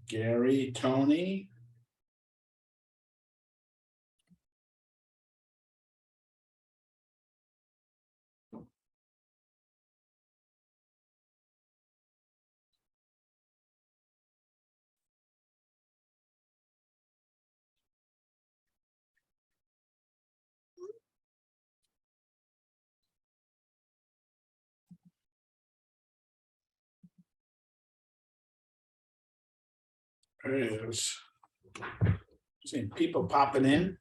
Gary, Tony. There's seeing people popping in.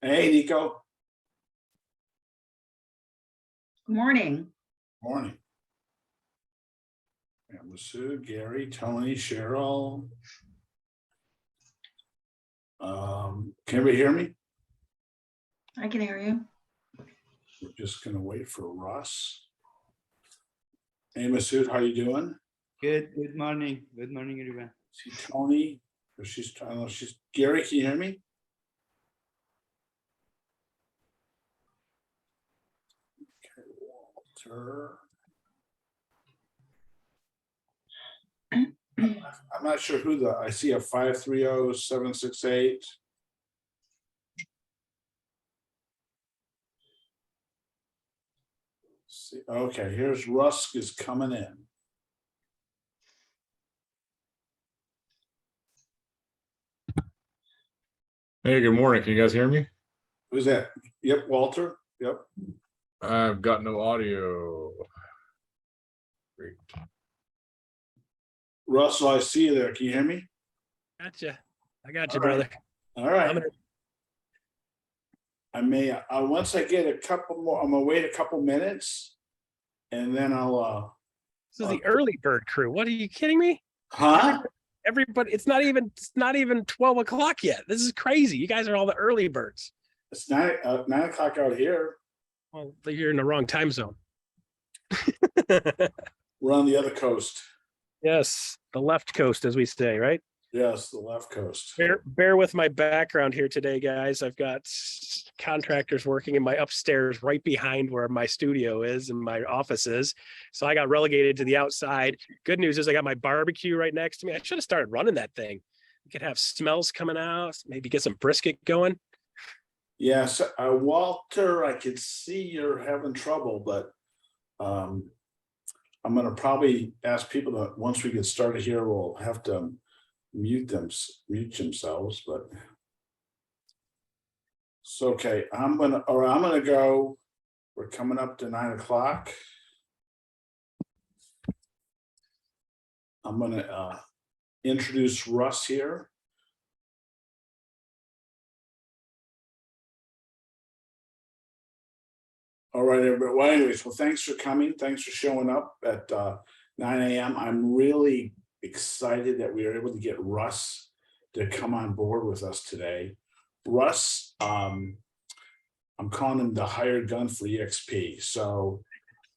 Hey, Nico. Good morning. Morning. Sue, Gary, Tony, Cheryl. Can everybody hear me? I can hear you. We're just gonna wait for Russ. Hey, Masood, how you doing? Good morning. Good morning, everyone. See Tony, or she's trying. Oh, she's Gary. Can you hear me? Okay, Walter. I'm not sure who I see a 530-768. See, okay, here's Rusk is coming in. Hey, good morning. Can you guys hear me? Who's that? Yep, Walter. Yep. I've got no audio. Great. Russell, I see you there. Can you hear me? Gotcha. I got you, All right. brother. All right. I'm gonna- I may once I get a couple more, I'm gonna wait a couple minutes and then I'll This is the early bird crew. What are you kidding me? huh? Everybody, it's not even 12 o'clock yet. This is crazy. You guys are all the early birds. It's 9 o'clock out here. Well, you're in the wrong time zone. We're on the other coast. Yes, the left coast, as we say, right? Yes, the left coast. Bear with my background here today, guys. I've got contractors working in my upstairs right behind where my studio is and my office is. So I got relegated to the outside. Good news is I got my barbecue right next to me. I should have started running that thing. We could have smells coming out, maybe get some brisket going. Yes, Walter, I could see you're having trouble, but I'm gonna probably ask people that once we get started here, we'll have to mute themselves, but it's okay. I'm gonna go. We're coming up to 9 o'clock. I'm gonna introduce Russ here. All right, everybody. Well, anyways, thanks for coming. Thanks for showing up at 9 a.m. I'm really excited that we were able to get Russ to come on board with us today. Russ, I'm calling him the hired gun for EXP. So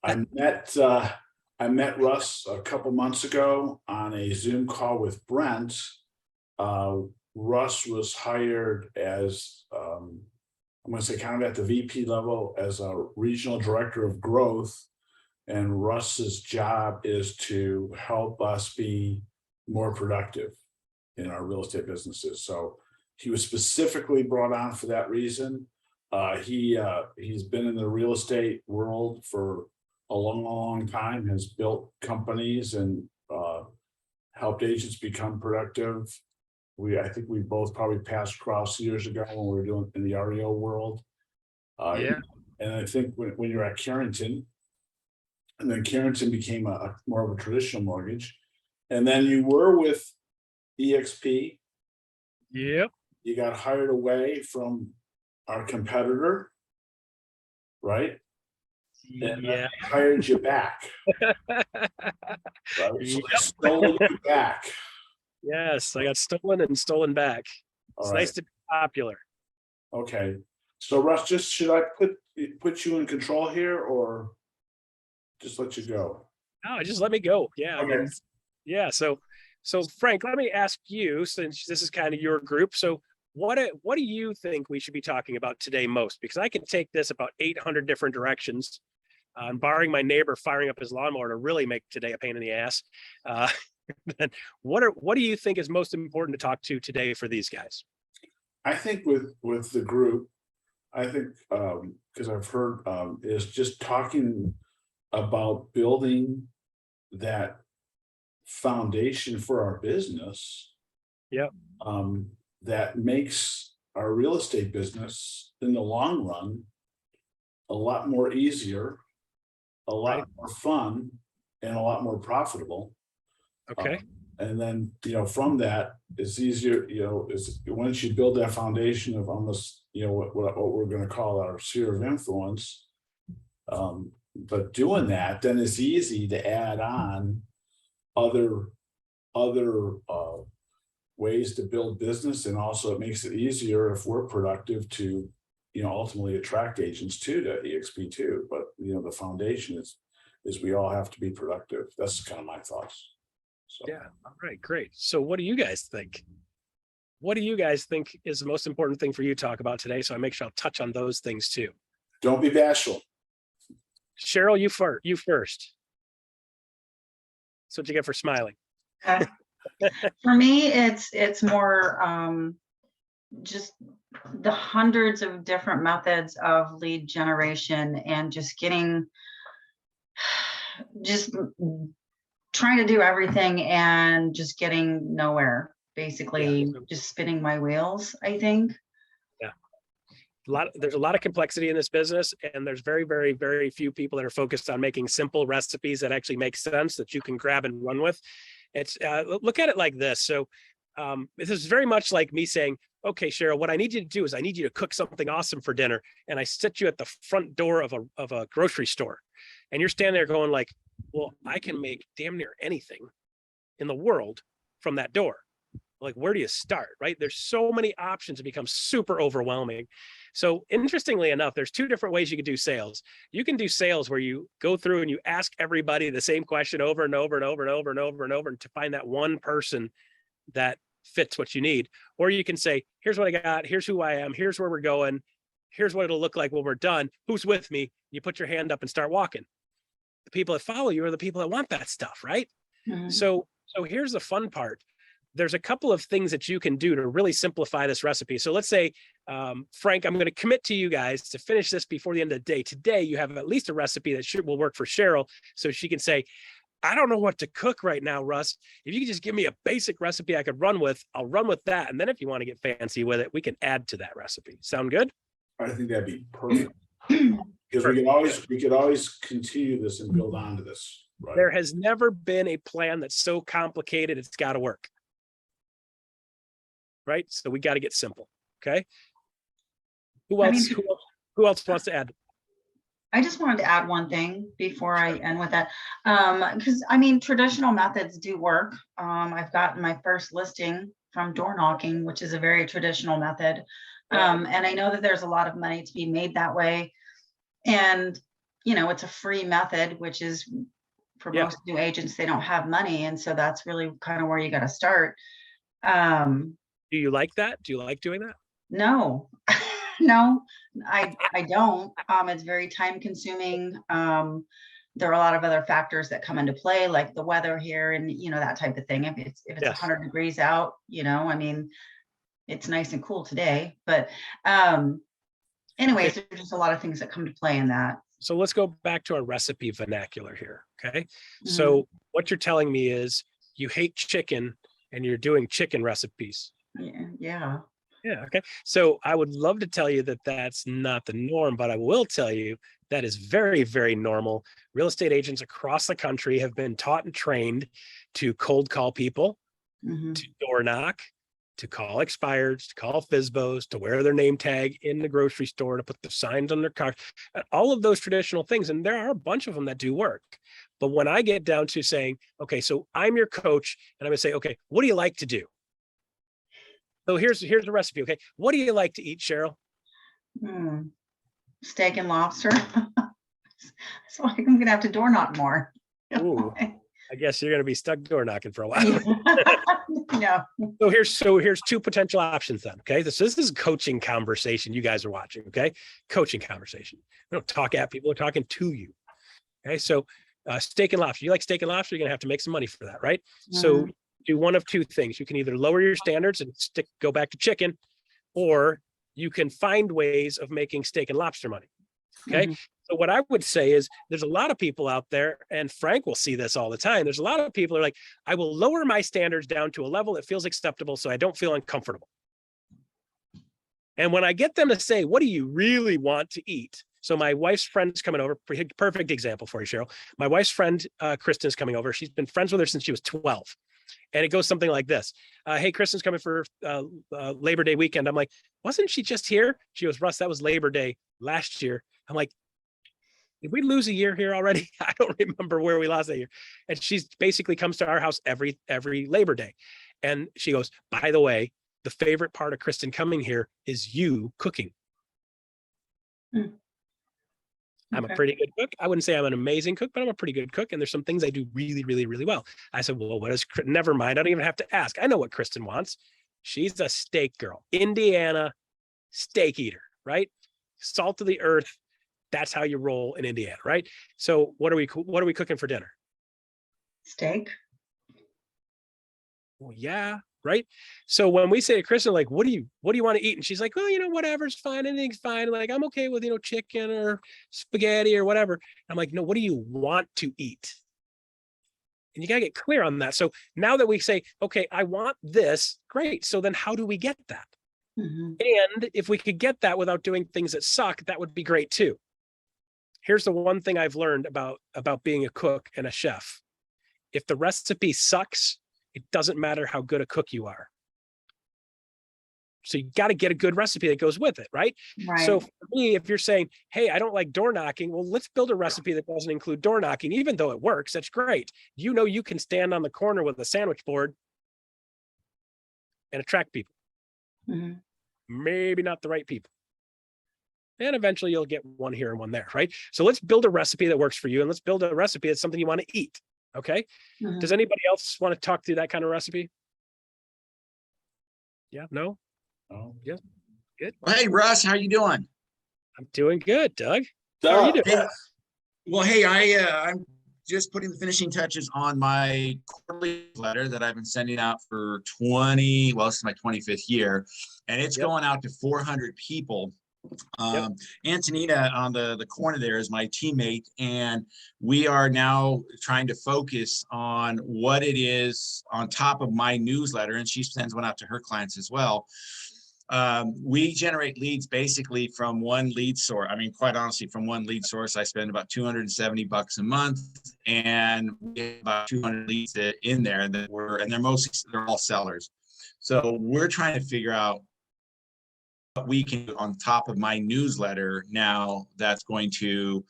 I met Russ a couple months ago on a Zoom call with Brent. Russ was hired as I'm going to say kind of at the VP level as a regional director of growth. And Russ's job is to help us be more productive in our real estate businesses. So he was specifically brought on for that reason. He's been in the real estate world for a long time, has built companies and helped agents become productive. I think we both probably passed across years ago when we were doing in the REO world. Yeah. And I think when you're at Carrington, and then Carrington became a more of a traditional mortgage, and then you were with EXP. Yep. You got hired away from our competitor, right? And Yeah. they hired you back. Right? So they stole you back. Yes, I got stolen and stolen back. All It's right. nice to be popular. Okay. So Russ, should I put you in control here or just let you go? No, just let me go. Yeah. Okay. I mean, yeah. So Frank, let me ask you, since this is kind of your group. So what do you think we should be talking about today most? Because I can take this about 800 different directions. And barring my neighbor firing up his lawnmower to really make today a pain in the ass. Then what do you think is most important to talk to today for these guys? I think with the group, I think, because I've heard, is just talking about building that foundation for our business. Yep. That makes our real estate business in the long run a lot more easier, a lot Right. more fun, and a lot more profitable. Okay. And then, from that, it's easier, is once you build that foundation of almost, what we're gonna call our sphere of influence. But doing that, then it's easy to add on other ways to build business, and also it makes it easier if we're productive to, ultimately attract agents to EXP too. But the foundation is we all have to be productive. That's kind of my thoughts. So. Yeah. All right, great. So what do you guys think? What do you guys think is the most important thing for you to talk about today? So I make sure I'll touch on those things too. Don't be bashful. Cheryl, you first. That's what you get for smiling. For me, it's more just the hundreds of different methods of lead generation and just trying to do everything and just getting nowhere, basically just spinning my wheels, I think. There's a lot of complexity in this business, and there's very, very, very few people that are focused on making simple recipes that actually make sense that you can grab and run with. It's look at it like this. So this is very much like me saying, okay, Cheryl, what I need you to do is I need you to cook something awesome for dinner. And I sit you at the front door of a grocery store, and you're standing there going like, well, I can make damn near anything in the world from that door. Like, where do you start, right? There's so many options, it becomes super overwhelming. So interestingly enough, there's two different ways you can do sales. You can do sales where you go through and you ask everybody the same question over and over and over and over and over and over, and to find that one person that fits what you need. Or you can say, here's what I got, here's who I am, here's where we're going, here's what it'll look like when we're done, who's with me? You put your hand up and start walking. The people that follow you are the people that want that stuff, right? Mhm. So here's the fun part. There's a couple of things that you can do to really simplify this recipe. So let's say, Frank, I'm going to commit to you guys to finish this before the end of the day. Today, you have at least a recipe that will work for Cheryl. So she can say, I don't know what to cook right now, Russ. If you could just give me a basic recipe I could run with, I'll run with that. And then if you want to get fancy with it, we can add to that recipe. Sound good? I think that'd be perfect. Because we could always continue this and build onto this. Right? There has never been a plan that's so complicated, it's got to work. Right? So we got to get simple. Okay. Who else wants to add? I just wanted to add one thing before I end with that. Because traditional methods do work. I've gotten my first listing from door knocking, which is a very traditional method. And I know that there's a lot of money to be made that way. And, it's a free method, which is for most new agents, they don't have money. And so that's really kind of where you got to start. Do you like that? Do you like doing that? No, no, I don't. It's very time consuming. There are a lot of other factors that come into play, like the weather here and, that type of thing. If it's 100 degrees out, it's nice and cool today, but anyways, there's just a lot of things that come to play in that. So let's go back to our recipe vernacular here. Okay. Mm-hmm. So what you're telling me is you hate chicken and you're doing chicken recipes. Yeah. Okay. So I would love to tell you that that's not the norm, but I will tell you that is very, very normal. Real estate agents across the country have been taught and trained to cold call people, to door knock, to call expireds, to call FSBOs, to wear their name tag in the grocery store, to put the signs on their car, all of those traditional things. And there are a bunch of them that do work. But when I get down to saying, okay, so I'm your coach, and I'm going to say, okay, what do you like to do? So here's the recipe. Okay. What do you like to eat, Cheryl? Steak and lobster. So I'm going to have to door knock more. Ooh, I guess you're going to be stuck door knocking for a while. No. So here's two potential options then. Okay. This is coaching conversation you guys are watching. Okay. Coaching conversation. We don't talk at people, we're talking to you. Okay, so steak and lobster. You like steak and lobster, you're gonna have to make some money for that, right? So do one of two things. You can either lower your standards and go back to chicken, or you can find ways of making steak and lobster money. Okay. So what I would say is there's a lot of people out there, and Frank will see this all the time. There's a lot of people who are like, I will lower my standards down to a level that feels acceptable so I don't feel uncomfortable. And when I get them to say, what do you really want to eat? So my wife's friend's coming over. Perfect example for you, Cheryl. My wife's friend, Kristen's coming over. She's been friends with her since she was 12. And it goes something like this. Hey, Kristen's coming for Labor Day weekend. I'm like, wasn't she just here? She goes, Russ, that was Labor Day last year. I'm like, did we lose a year here already? I don't remember where we lost that year. And she's basically comes to our house every Labor Day. And she goes, by the way, the favorite part of Kristen coming here is you cooking. I'm a pretty good cook. I wouldn't say I'm an amazing cook, but I'm a pretty good cook. And there's some things I do really, really, really well. I said, well, what is, never mind. I don't even have to ask. I know what Kristen wants. She's a steak girl, Indiana steak eater, right? Salt of the earth. That's how you roll in Indiana, right? So what are we cooking for dinner? Steak. Well, yeah, right. So when we say to Kristen, like, what do you want to eat? And she's like, well, whatever's fine. Anything's fine. Like, I'm okay with, chicken or spaghetti or whatever. I'm like, no, what do you want to eat? And you got to get clear on that. So now that we say, okay, I want this, great. So then how do we get that? And if we could get that without doing things that suck, that would be great too. Here's the one thing I've learned about being a cook and a chef. If the recipe sucks, it doesn't matter how good a cook you are. So you got to get a good recipe that goes with it, right? So for me, if you're saying, hey, I don't like door knocking, well, let's build a recipe that doesn't include door knocking, even though it works, that's great. You can stand on the corner with a sandwich board and attract people. Maybe not the right people. And eventually you'll get one here and one there, right? So let's build a recipe that works for you, and let's build a recipe that's something you want to eat. Okay. Does anybody else want to talk through that kind of recipe? Yeah, no? Oh. Yes. Good. Well, hey, Russ, how you doing? I'm doing good, Doug. How are you doing? Hey, well, hey, I'm just putting the finishing touches on my quarterly letter that I've been sending out for this is my 25th year, and it's going out to 400 people. Antonina on the corner there is my teammate, and we are now trying to focus on what it is on top of my newsletter, and she sends one out to her clients as well. We generate leads basically from one lead source. I mean, quite honestly, from one lead source, I spend about $270 a month, and we have about 200 leads in there that they're all sellers. So we're trying to figure out what we can do on top of my newsletter now that's going to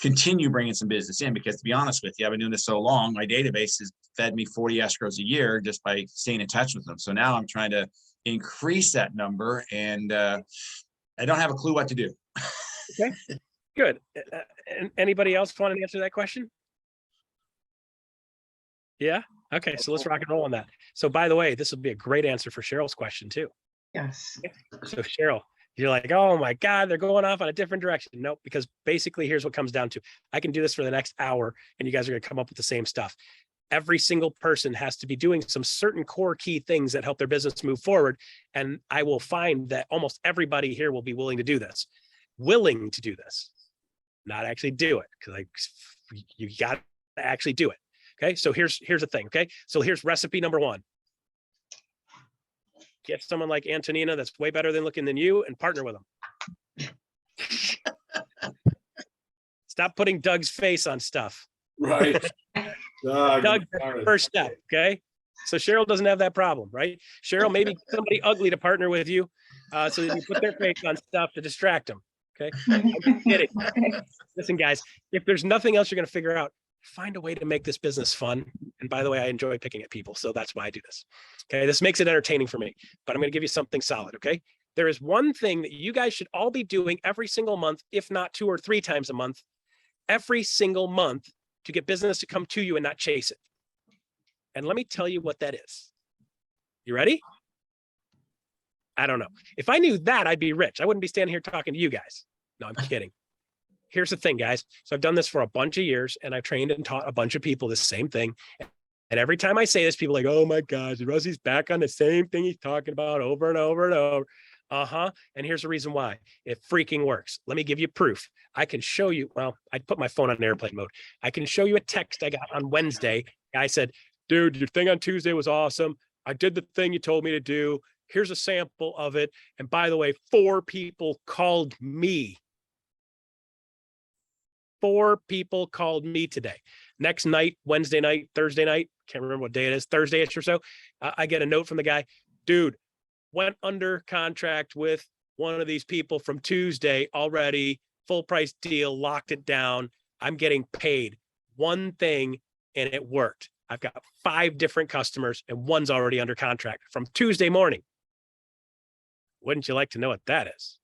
continue bringing some business in, because to be honest with you, I've been doing this so long, my database has fed me 40 escrows a year just by staying in touch with them. So now I'm trying to increase that number, and I don't have a clue what to do. Okay, good. Anybody else want to answer that question? Yeah. Okay. So let's rock and roll on that. So by the way, this will be a great answer for Cheryl's question too. Yes. So Cheryl, you're like, oh my God, they're going off on a different direction. Nope, because basically here's what comes down to. I can do this for the next hour and you guys are going to come up with the same stuff. Every single person has to be doing some certain core key things that help their business move forward. And I will find that almost everybody here will be willing to do this, not actually do it. Because you got to actually do it. Okay. So here's the thing. Okay. So here's recipe number one. Get someone like Antonina that's way better than looking than you and partner with them. Stop putting Doug's face on stuff. Right. Doug, first step. Okay. So Cheryl doesn't have that problem, right? Cheryl, maybe somebody ugly to partner with you so that you put their face on stuff to distract them. Okay. I'm kidding. Listen, guys, if there's nothing else you're going to figure out, find a way to make this business fun. And by the way, I enjoy picking at people. So that's why I do this. Okay. This makes it entertaining for me, but I'm going to give you something solid. Okay. There is one thing that you guys should all be doing every single month, if not 2 or 3 times a month, every single month to get business to come to you and not chase it. And let me tell you what that is. You ready? I don't know. If I knew that, I'd be rich. I wouldn't be standing here talking to you guys. No, I'm kidding. here's the thing, guys. So I've done this for a bunch of years, and I've trained and taught a bunch of people the same thing. And every time I say this, people are like, oh my gosh, Rusty's back on the same thing he's talking about over and over and over. And here's the reason why. It freaking works. Let me give you proof. I can show you. Well, I put my phone on airplane mode. I can show you a text I got on Wednesday. I said, dude, your thing on Tuesday was awesome. I did the thing you told me to do. Here's a sample of it. And by the way, 4 people called me. 4 people called me today. Next night, Wednesday night, Thursday night, can't remember what day it is, Thursday-ish or so, I get a note from the guy, dude, went under contract with one of these people from Tuesday already, full price deal, locked it down. I'm getting paid one thing and it worked. I've got 5 different customers and one's already under contract from Tuesday morning. Wouldn't you like to know what that is?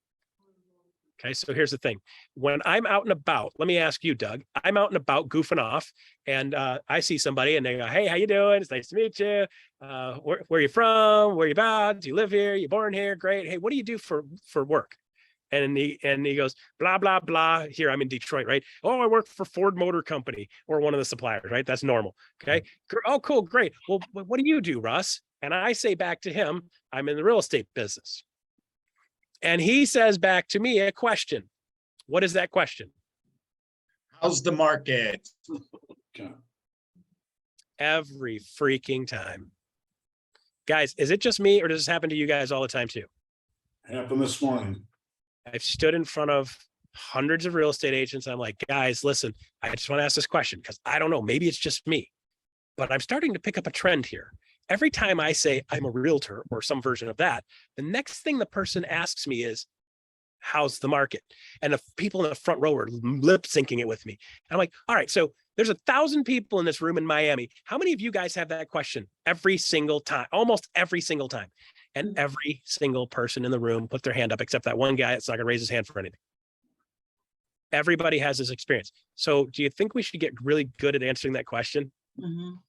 Okay, so here's the thing. When I'm out and about, let me ask you, Doug, I'm out and about goofing off and I see somebody and they go, hey, how you doing? It's nice to meet you. Where are you from? Where are you about? Do you live here? You born here? Great. Hey, what do you do for work? And he goes, blah, blah, blah. Here, I'm in Detroit, right? Oh, I work for Ford Motor Company or one of the suppliers, right? That's normal. Okay. Oh, cool. Great. Well, what do you do, Russ? And I say back to him, I'm in the real estate business. And he says back to me a question. What is that question? How's the market? Okay. Every freaking time. Guys, is it just me or does this happen to you guys all the time too? Happened this morning. I've stood in front of hundreds of real estate agents. I'm like, guys, listen, I just want to ask this question because I don't know, maybe it's just me, but I'm starting to pick up a trend here. Every time I say I'm a realtor or some version of that, the next thing the person asks me is, how's the market? And the people in the front row are lip syncing it with me. And I'm like, all right, so there's 1,000 people in this room in Miami. How many of you guys have that question every single time? Almost every single time. And every single person in the room put their hand up, except that one guy that's not gonna raise his hand for anything. Everybody has this experience. So do you think we should get really good at answering that question? Mhm.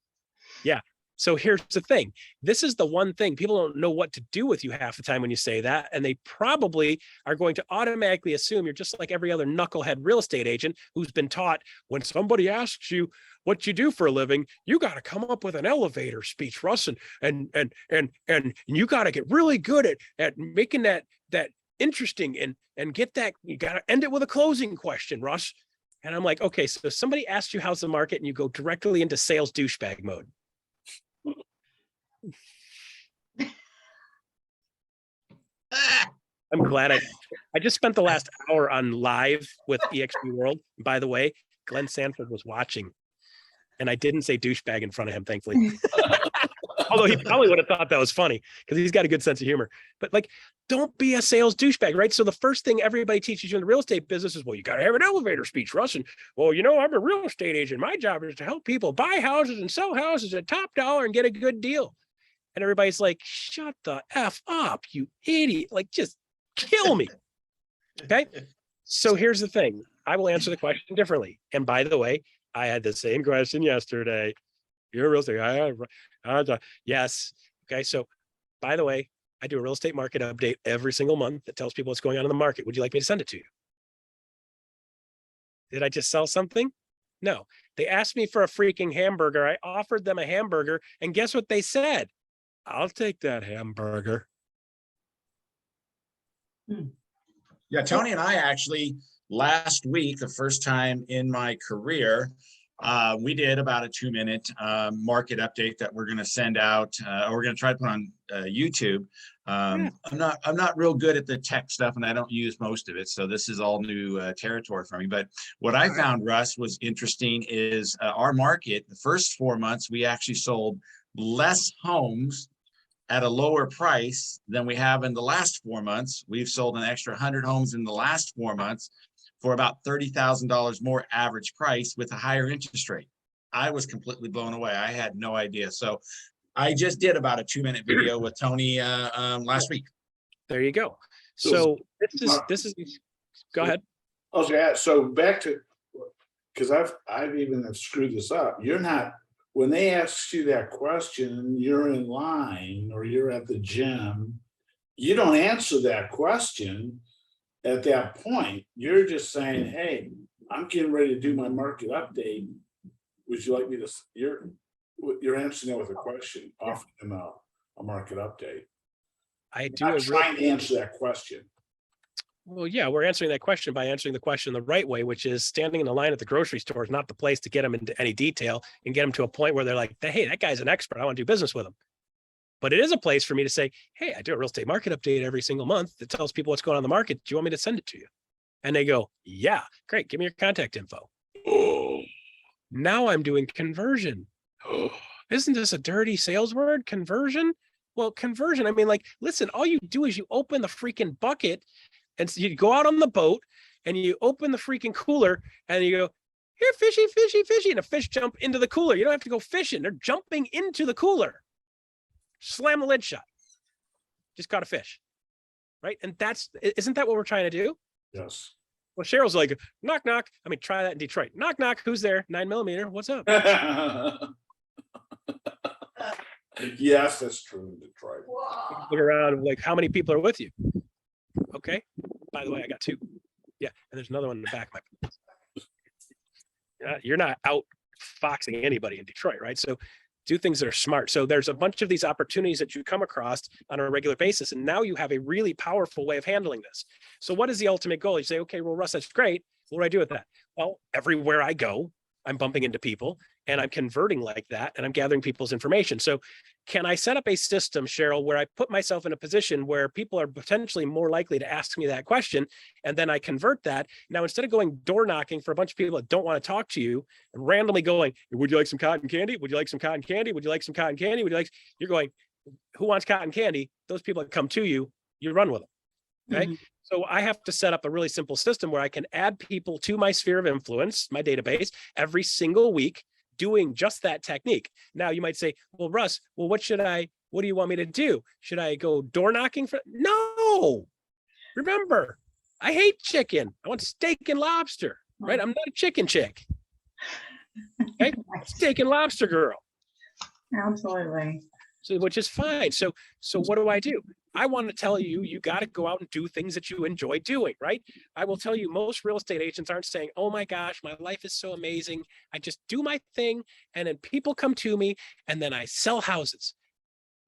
Yeah. So here's the thing. This is the one thing people don't know what to do with you half the time when you say that. And they probably are going to automatically assume you're just like every other knucklehead real estate agent who's been taught when somebody asks you what you do for a living, you got to come up with an elevator speech, Russ, and you got to get really good at making that interesting and get that, you got to end it with a closing question, Russ. And I'm like, okay, so somebody asks you how's the market and you go directly into sales douchebag mode. I'm glad I just spent the last hour on live with eXp World. By the way, Glenn Sanford was watching and I didn't say douchebag in front of him, thankfully. Although he probably would have thought that was funny because he's got a good sense of humor. But like, don't be a sales douchebag, right? So the first thing everybody teaches you in the real estate business is, well, you got to have an elevator speech, Russ. And well, you know, I'm a real estate agent. My job is to help people buy houses and sell houses at top dollar and get a good deal. And everybody's like, shut the F up, you idiot. Like, just kill me. Okay. So here's the thing. I will answer the question differently. And by the way, I had the same question yesterday. You're a real estate. Yes. Okay. So by the way, I do a real estate market update every single month that tells people what's going on in the market. Would you like me to send it to you? Did I just sell something? No. They asked me for a freaking hamburger. I offered them a hamburger. And guess what they said? I'll take that hamburger. Yeah, Tony and I actually last week, the first time in my career, we did about a 2-minute market update that we're going to send out. We're going to try to put on YouTube. I'm not real good at the tech stuff, and I don't use most of it, so this is all new territory for me. But what I found, Russ, was interesting is our market. The first 4 months, we actually sold less homes at a lower price than we have in the last 4 months. We've sold an extra 100 homes in the last 4 months for about $30,000 more average price with a higher interest rate. I was completely blown away. I had no idea. So I just did about a 2-minute video with Tony last week. There you go. So this is, go ahead. I was gonna ask, so back to, because I've even screwed this up. You're not, when they ask you that question, you're in line or you're at the gym, you don't answer that question at that point. You're just saying, hey, I'm getting ready to do my market update. Would you like me to, you're answering that with a question, offering them a market update. I do I'm a trying to answer that question. Well, yeah, we're answering that question by answering the question the right way, which is standing in the line at the grocery store is not the place to get them into any detail and get them to a point where they're like, hey, that guy's an expert. I want to do business with him. But it is a place for me to say, hey, I do a real estate market update every single month that tells people what's going on in the market. Do you want me to send it to you? And they go, yeah, great. Give me your contact info. Oh, now I'm doing conversion. Oh, isn't this a dirty sales word? Conversion? Well, conversion, I mean, like, listen, all you do is you open the freaking bucket and so you go out on the boat and you open the freaking cooler and you go, here, fishy, fishy, fishy. And a fish jump into the cooler. You don't have to go fishing. They're jumping into the cooler. Slam the lid shut. Just caught a fish. Right. And isn't that what we're trying to do? Yes. Well, Cheryl's like, knock, knock. I mean, try that in Detroit. Knock, knock. Who's there? 9mm. What's up? Yes, that's true in Detroit. Look around, like, how many people are with you? Okay. By the way, I got 2. Yeah. And there's another one in the back of my. You're not out foxing anybody in Detroit, right? So do things that are smart. So there's a bunch of these opportunities that you come across on a regular basis. And now you have a really powerful way of handling this. So what is the ultimate goal? You say, okay, well, Russ, that's great. What do I do with that? Well, everywhere I go, I'm bumping into people and I'm converting like that and I'm gathering people's information. So can I set up a system, Cheryl, where I put myself in a position where people are potentially more likely to ask me that question and then I convert that? Now, instead of going door knocking for a bunch of people that don't want to talk to you and randomly going, would you like some cotton candy? Would you like some cotton candy? Would you like some cotton candy? Would you like, you're going, who wants cotton candy? Those people that come to you, you run with them. Okay. Mm-hmm. So I have to set up a really simple system where I can add people to my sphere of influence, my database, every single week, doing just that technique. Now you might say, well, Russ, well, what do you want me to do? Should I go door knocking No, remember, I hate chicken. I want steak and lobster, right? I'm not a chicken chick. Okay. Steak and lobster girl. Absolutely. So, which is fine. So what do? I want to tell you, you got to go out and do things that you enjoy doing, right? I will tell you, most real estate agents aren't saying, oh my gosh, my life is so amazing. I just do my thing and then people come to me and then I sell houses.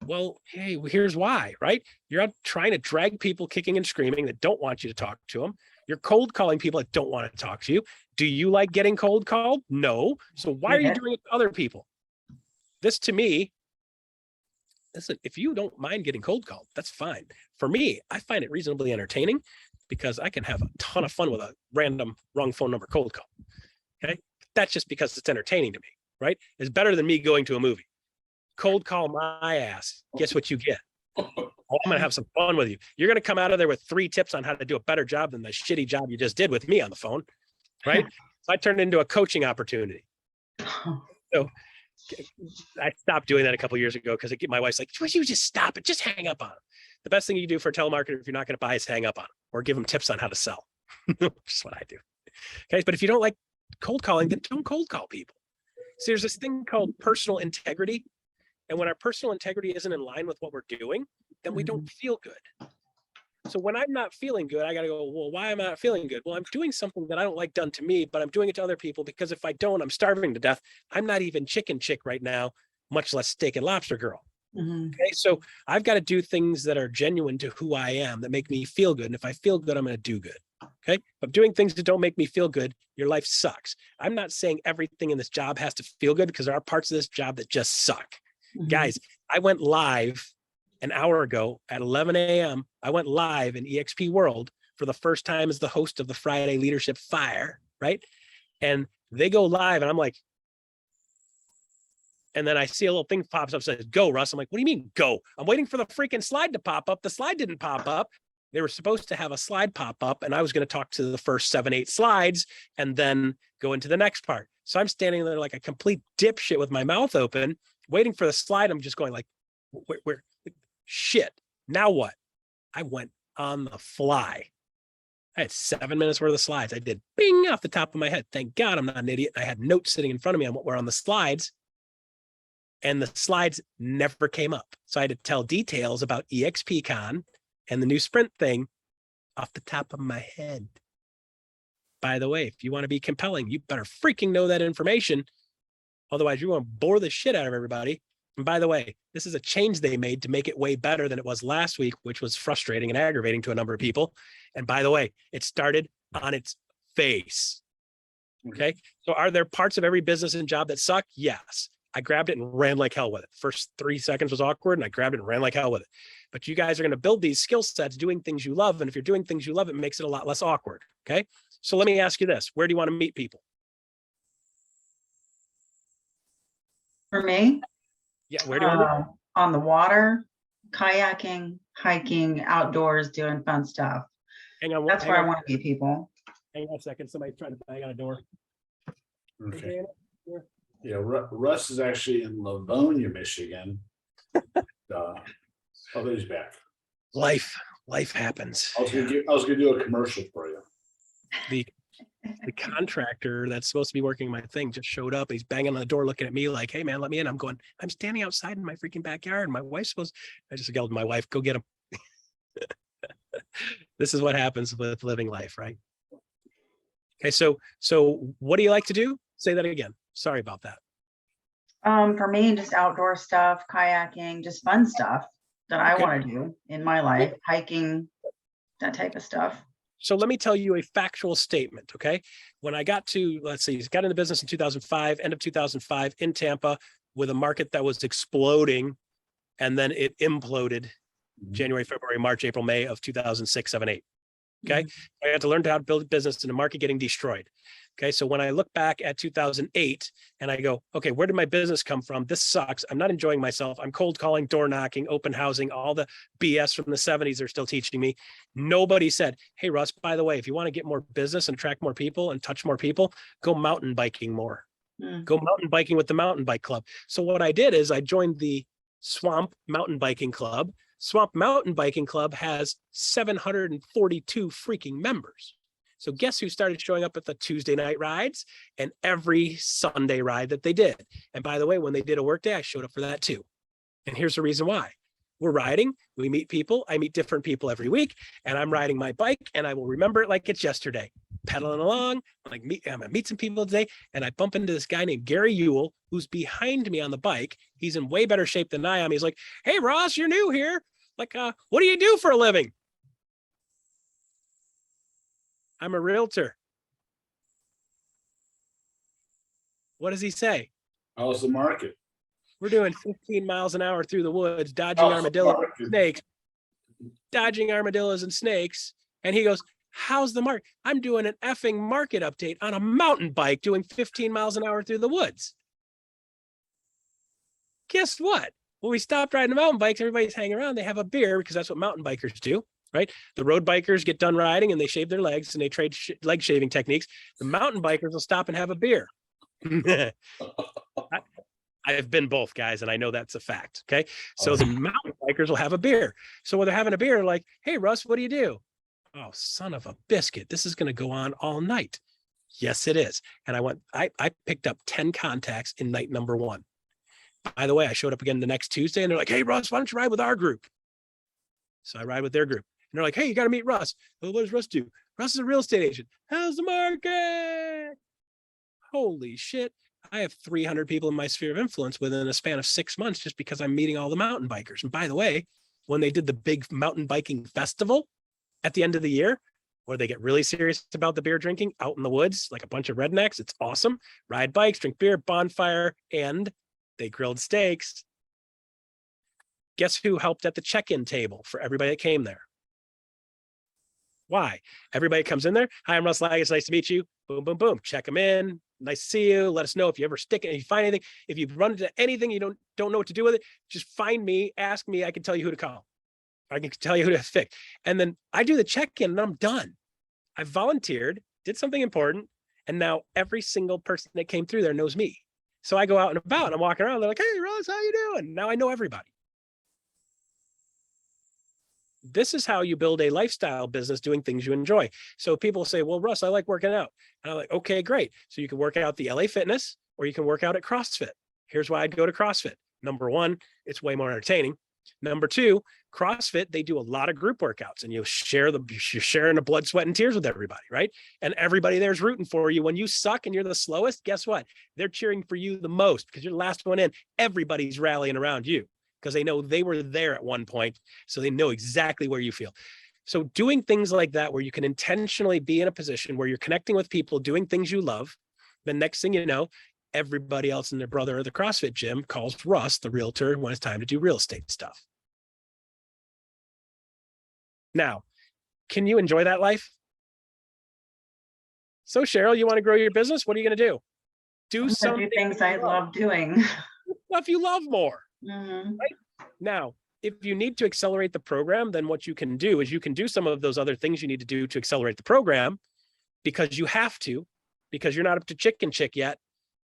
Well, hey, here's why, right? You're out trying to drag people kicking and screaming that don't want you to talk to them. You're cold calling people that don't want to talk to you. Do you like getting cold called? No. So why are you doing it to other people? This to me, listen, if you don't mind getting cold called, that's fine. For me, I find it reasonably entertaining because I can have a ton of fun with a random wrong phone number cold call. Okay. That's just because it's entertaining to me, right? It's better than me going to a movie. Cold call my ass. Guess what you get? Oh, I'm going to have some fun with you. You're going to come out of there with 3 tips on how to do a better job than the shitty job you just did with me on the phone, right? So I turned it into a coaching opportunity. So I stopped doing that a couple of years ago because my wife's like, would you just stop it? Just hang up on them. The best thing you do for a telemarketer if you're not going to buy is hang up on them or give them tips on how to sell. Which is what I do. Okay. But if you don't like cold calling, then don't cold call people. So there's this thing called personal integrity. And when our personal integrity isn't in line with what we're doing, then we don't feel good. So when I'm not feeling good, I got to go, well, why am I not feeling good? Well, I'm doing something that I don't like done to me, but I'm doing it to other people because if I don't, I'm starving to death. I'm not even chicken chick right now, much less steak and lobster girl. Mm-hmm. Okay. So I've got to do things that are genuine to who I am that make me feel good. And if I feel good, I'm going to do good. Okay. But doing things that don't make me feel good, your life sucks. I'm not saying everything in this job has to feel good because there are parts of this job that just suck. Mm-hmm. Guys, I went live an hour ago at 11 a.m. I went live in EXP World for the first time as the host of the Friday Leadership Fire, right? And they go live and I'm like, and then I see a little thing pops up, says, go, Russ. I'm like, what do you mean go? I'm waiting for the freaking slide to pop up. The slide didn't pop up. They were supposed to have a slide pop up and I was going to talk to the first 7-8 slides and then go into the next part. So I'm standing there like a complete dipshit with my mouth open, waiting for the slide. I'm just going like, where shit. Now what? I went on the fly. I had 7 minutes worth of slides. I did bing off the top of my head. Thank God I'm not an idiot. I had notes sitting in front of me on what were on the slides. And the slides never came up. So I had to tell details about EXPCon and the new sprint thing off the top of my head. By the way, if you want to be compelling, you better freaking know that information. Otherwise, you're going to bore the shit out of everybody. And by the way, this is a change they made to make it way better than it was last week, which was frustrating and aggravating to a number of people. And by the way, it started on its face. Okay. So are there parts of every business and job that suck? Yes. I grabbed it and ran like hell with it. First 3 seconds was awkward and I grabbed it and ran like hell with it. But you guys are going to build these skill sets doing things you love. And if you're doing things you love, it makes it a lot less awkward. Okay. So let me ask you this. Where do you want to meet people? For me, Yeah. Where do you want to meet? on the water, kayaking, hiking, outdoors, doing fun stuff. Hang on. That's hang where on, I want to meet people. hang on a second. Somebody's trying to bang on a door. Okay. Yeah, Russ is actually in Livonia, Michigan. Oh, he's back. Life happens. I was gonna do a commercial for you. The contractor that's supposed to be working my thing just showed up. He's banging on the door, looking at me like, "Hey man, let me in." I'm going, "I'm standing outside in my freaking backyard. My wife's supposed." I just yelled at my wife, "Go get him." This is what happens with living life, right? Okay, so what do you like to do? Say that again. Sorry about that. For me, just outdoor stuff, kayaking, just fun stuff that I Okay. want to do in my life, hiking, that type of stuff. So let me tell you a factual statement, okay? When I got to, let's see, got into business in 2005, end of 2005 in Tampa with a market that was exploding, and then it imploded January, February, March, April, May of 2006, 7, 8. Okay. I had to learn how to build a business in a market getting destroyed. Okay. So when I look back at 2008 and I go, okay, where did my business come from? This sucks. I'm not enjoying myself. I'm cold calling, door knocking, open housing, all the BS from the 70s they're still teaching me. Nobody said, "Hey, Russ, by the way, if you want to get more business and attract more people and touch more people, go mountain biking more. Go mountain biking with the mountain bike club." So what I did is I joined the Swamp Mountain Biking Club. Swamp Mountain Biking Club has 742 freaking members. So guess who started showing up at the Tuesday night rides and every Sunday ride that they did? And by the way, when they did a work day, I showed up for that too. And here's the reason why. We're riding, we meet people, I meet different people every week, and I'm riding my bike and I will remember it like it's yesterday. Pedaling along, I'm gonna meet some people today, and I bump into this guy named Gary Ewell, who's behind me on the bike. He's in way better shape than I am. He's like, "Hey Ross, you're new here. Like, what do you do for a living?" "I'm a realtor." What does he say? How's the market? "We're doing 15 miles an hour through the woods, dodging armadillos and snakes, dodging armadillos and snakes." And he goes, "How's the market?" "I'm doing an effing market update on a mountain bike doing 15 miles an hour through the woods." Guess what? When we stopped riding the mountain bikes, everybody's hanging around. They have a beer because that's what mountain bikers do, right? The road bikers get done riding and they shave their legs and they trade leg shaving techniques. The mountain bikers will stop and have a beer. I've been both, guys, and I know that's a fact. Okay. So the mountain bikers will have a beer. So when they're having a beer, like, "Hey, Russ, what do you do?" "Oh, son of a biscuit. This is going to go on all night." Yes, it is. And I picked up 10 contacts in night number 1. By the way, I showed up again the next Tuesday and they're like, "Hey, Russ, why don't you ride with our group?" So I ride with their group. And they're like, "Hey, you got to meet Russ." "Well, what does Russ do?" "Russ is a real estate agent." "How's the market?" Holy shit. I have 300 people in my sphere of influence within a span of 6 months just because I'm meeting all the mountain bikers. And by the way, when they did the big mountain biking festival at the end of the year, where they get really serious about the beer drinking out in the woods, like a bunch of rednecks, it's awesome. Ride bikes, drink beer, bonfire, and they grilled steaks. Guess who helped at the check-in table for everybody that came there? Why? Everybody comes in there. "Hi, I'm Russ Laggan. It's nice to meet you." Boom, boom, boom. Check them in. "Nice to see you. Let us know if you ever stick it. If you find anything, if you run into anything you don't know what to do with it, just find me, ask me. I can tell you who to call. I can tell you who to fix." And then I do the check-in and I'm done. I volunteered, did something important, and now every single person that came through there knows me. So I go out and about and I'm walking around. They're like, "Hey, Ross, how you doing?" Now I know everybody. This is how you build a lifestyle business doing things you enjoy. So people say, "Well, Russ, I like working out." And I'm like, "Okay, great. So you can work out the LA Fitness or you can work out at CrossFit." Here's why I'd go to CrossFit. Number one, it's way more entertaining. Number two, CrossFit, they do a lot of group workouts and you're sharing the blood, sweat, and tears with everybody, right? And everybody there's rooting for you. When you suck and you're the slowest, guess what? They're cheering for you the most because you're the last one in. Everybody's rallying around you because they know they were there at one point. So they know exactly where you feel. So doing things like that, where you can intentionally be in a position where you're connecting with people, doing things you love, the next thing you know, everybody else in their brother or the CrossFit gym calls Russ, the realtor, when it's time to do real estate stuff. Now, can you enjoy that life? So Cheryl, you want to grow your business? What are you going to do? Do something. Do things I love doing. Stuff you love more. Mhm. Right? Now, if you need to accelerate the program, then what you can do is you can do some of those other things you need to do to accelerate the program because you have to, because you're not up to chicken chick yet.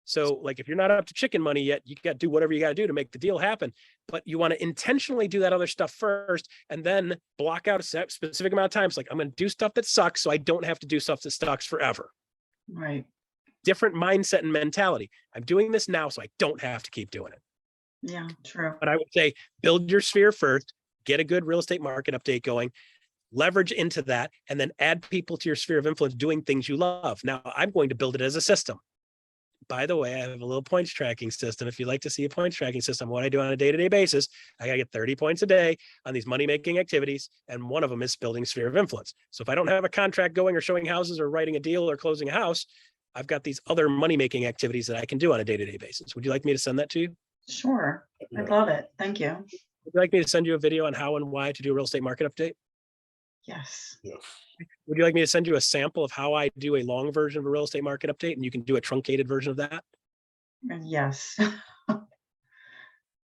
So like if you're not up to chicken money yet, you got to do whatever you got to do to make the deal happen. But you want to intentionally do that other stuff first and then block out a specific amount of time. It's like, I'm going to do stuff that sucks so I don't have to do stuff that sucks forever. Right. Different mindset and mentality. I'm doing this now so I don't have to keep doing it. Yeah, true. But I would say build your sphere first, get a good real estate market update going, leverage into that, and then add people to your sphere of influence doing things you love. Now, I'm going to build it as a system. By the way, I have a little points tracking system. If you'd like to see a points tracking system, what I do on a day-to-day basis, I gotta get 30 points a day on these money-making activities. And one of them is building sphere of influence. So if I don't have a contract going or showing houses or writing a deal or closing a house, I've got these other money-making activities that I can do on a day-to-day basis. Would you like me to send that to you? Sure. I'd love it. Thank you. Would you like me to send you a video on how and why to do a real estate market update? Yes. Yes. Would you like me to send you a sample of how I do a long version of a real estate market update and you can do a truncated version of that? Yes.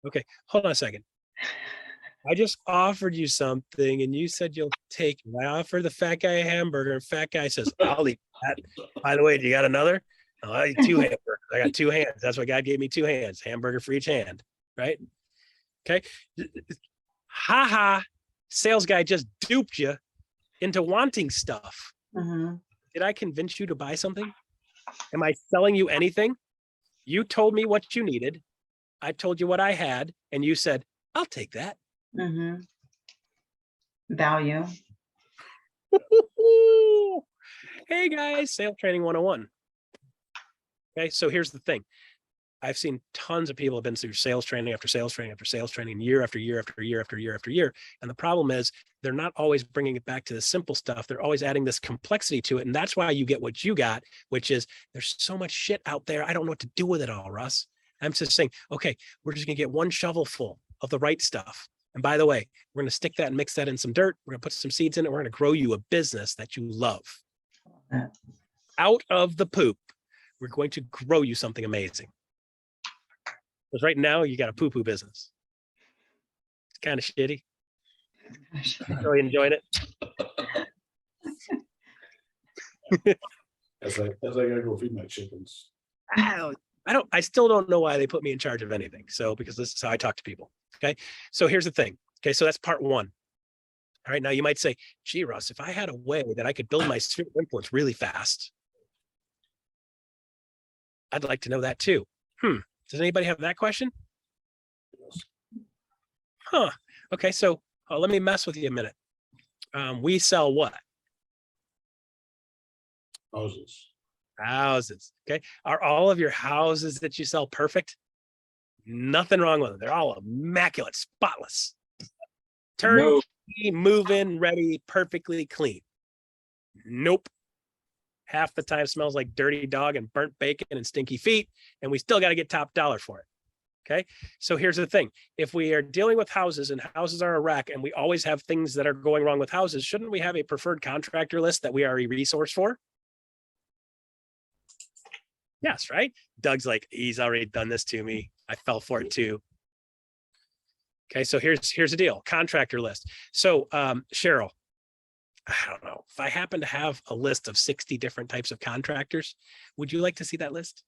Okay, hold on a second. I just offered you something and you said you'll take it. I offered the fat guy a hamburger and fat guy says, I'll eat that. By the way, do you got another? Oh, I eat 2 hamburgers. I got 2 hands. That's why God gave me 2 hands, hamburger for each hand, right? Okay. Ha ha. Sales guy just duped you into wanting stuff. Hmm. Did I convince you to buy something? Am I selling you anything? You told me what you needed. I told you what I had, and you said, I'll take that. Hmm. Value. Hey guys, sales training 101. Okay, so here's the thing. I've seen tons of people have been through sales training after sales training after sales training, year after year after year after year after year. And the problem is they're not always bringing it back to the simple stuff. They're always adding this complexity to it. And that's why you get what you got, which is there's so much shit out there. I don't know what to do with it all, Russ. I'm just saying, okay, we're just gonna get one shovel full of the right stuff. And by the way, we're gonna stick that and mix that in some dirt. We're gonna put some seeds in it. We're gonna grow you a business that you love. Out of the poop, we're going to grow you something amazing. Because right now you got a poo-poo business. It's kind of shitty. Really enjoying it. As I gotta go feed my chickens. I still don't know why they put me in charge of anything. So, because this is how I talk to people. Okay. So here's the thing. Okay. So that's part one. All right. Now you might say, gee, Russ, if I had a way that I could build my sphere of influence really fast, I'd like to know that too. Does anybody have that question? Huh. Okay. So let me mess with you a minute. We sell what? Houses. Houses. Okay. Are all of your houses that you sell perfect? Nothing wrong with them. They're all immaculate, spotless. Turnkey, move in, ready, perfectly clean. Nope. Half the time smells like dirty dog and burnt bacon and stinky feet, and we still got to get top dollar for it. Okay. So here's the thing. If we are dealing with houses and houses are a wreck and we always have things that are going wrong with houses, shouldn't we have a preferred contractor list that we are a resource for? Yes, right? Doug's like, he's already done this to me. I fell for it too. Okay, so here's the deal. Contractor list. So Cheryl, I don't know. If I happen to have a list of 60 different types of contractors, would you like to see that list?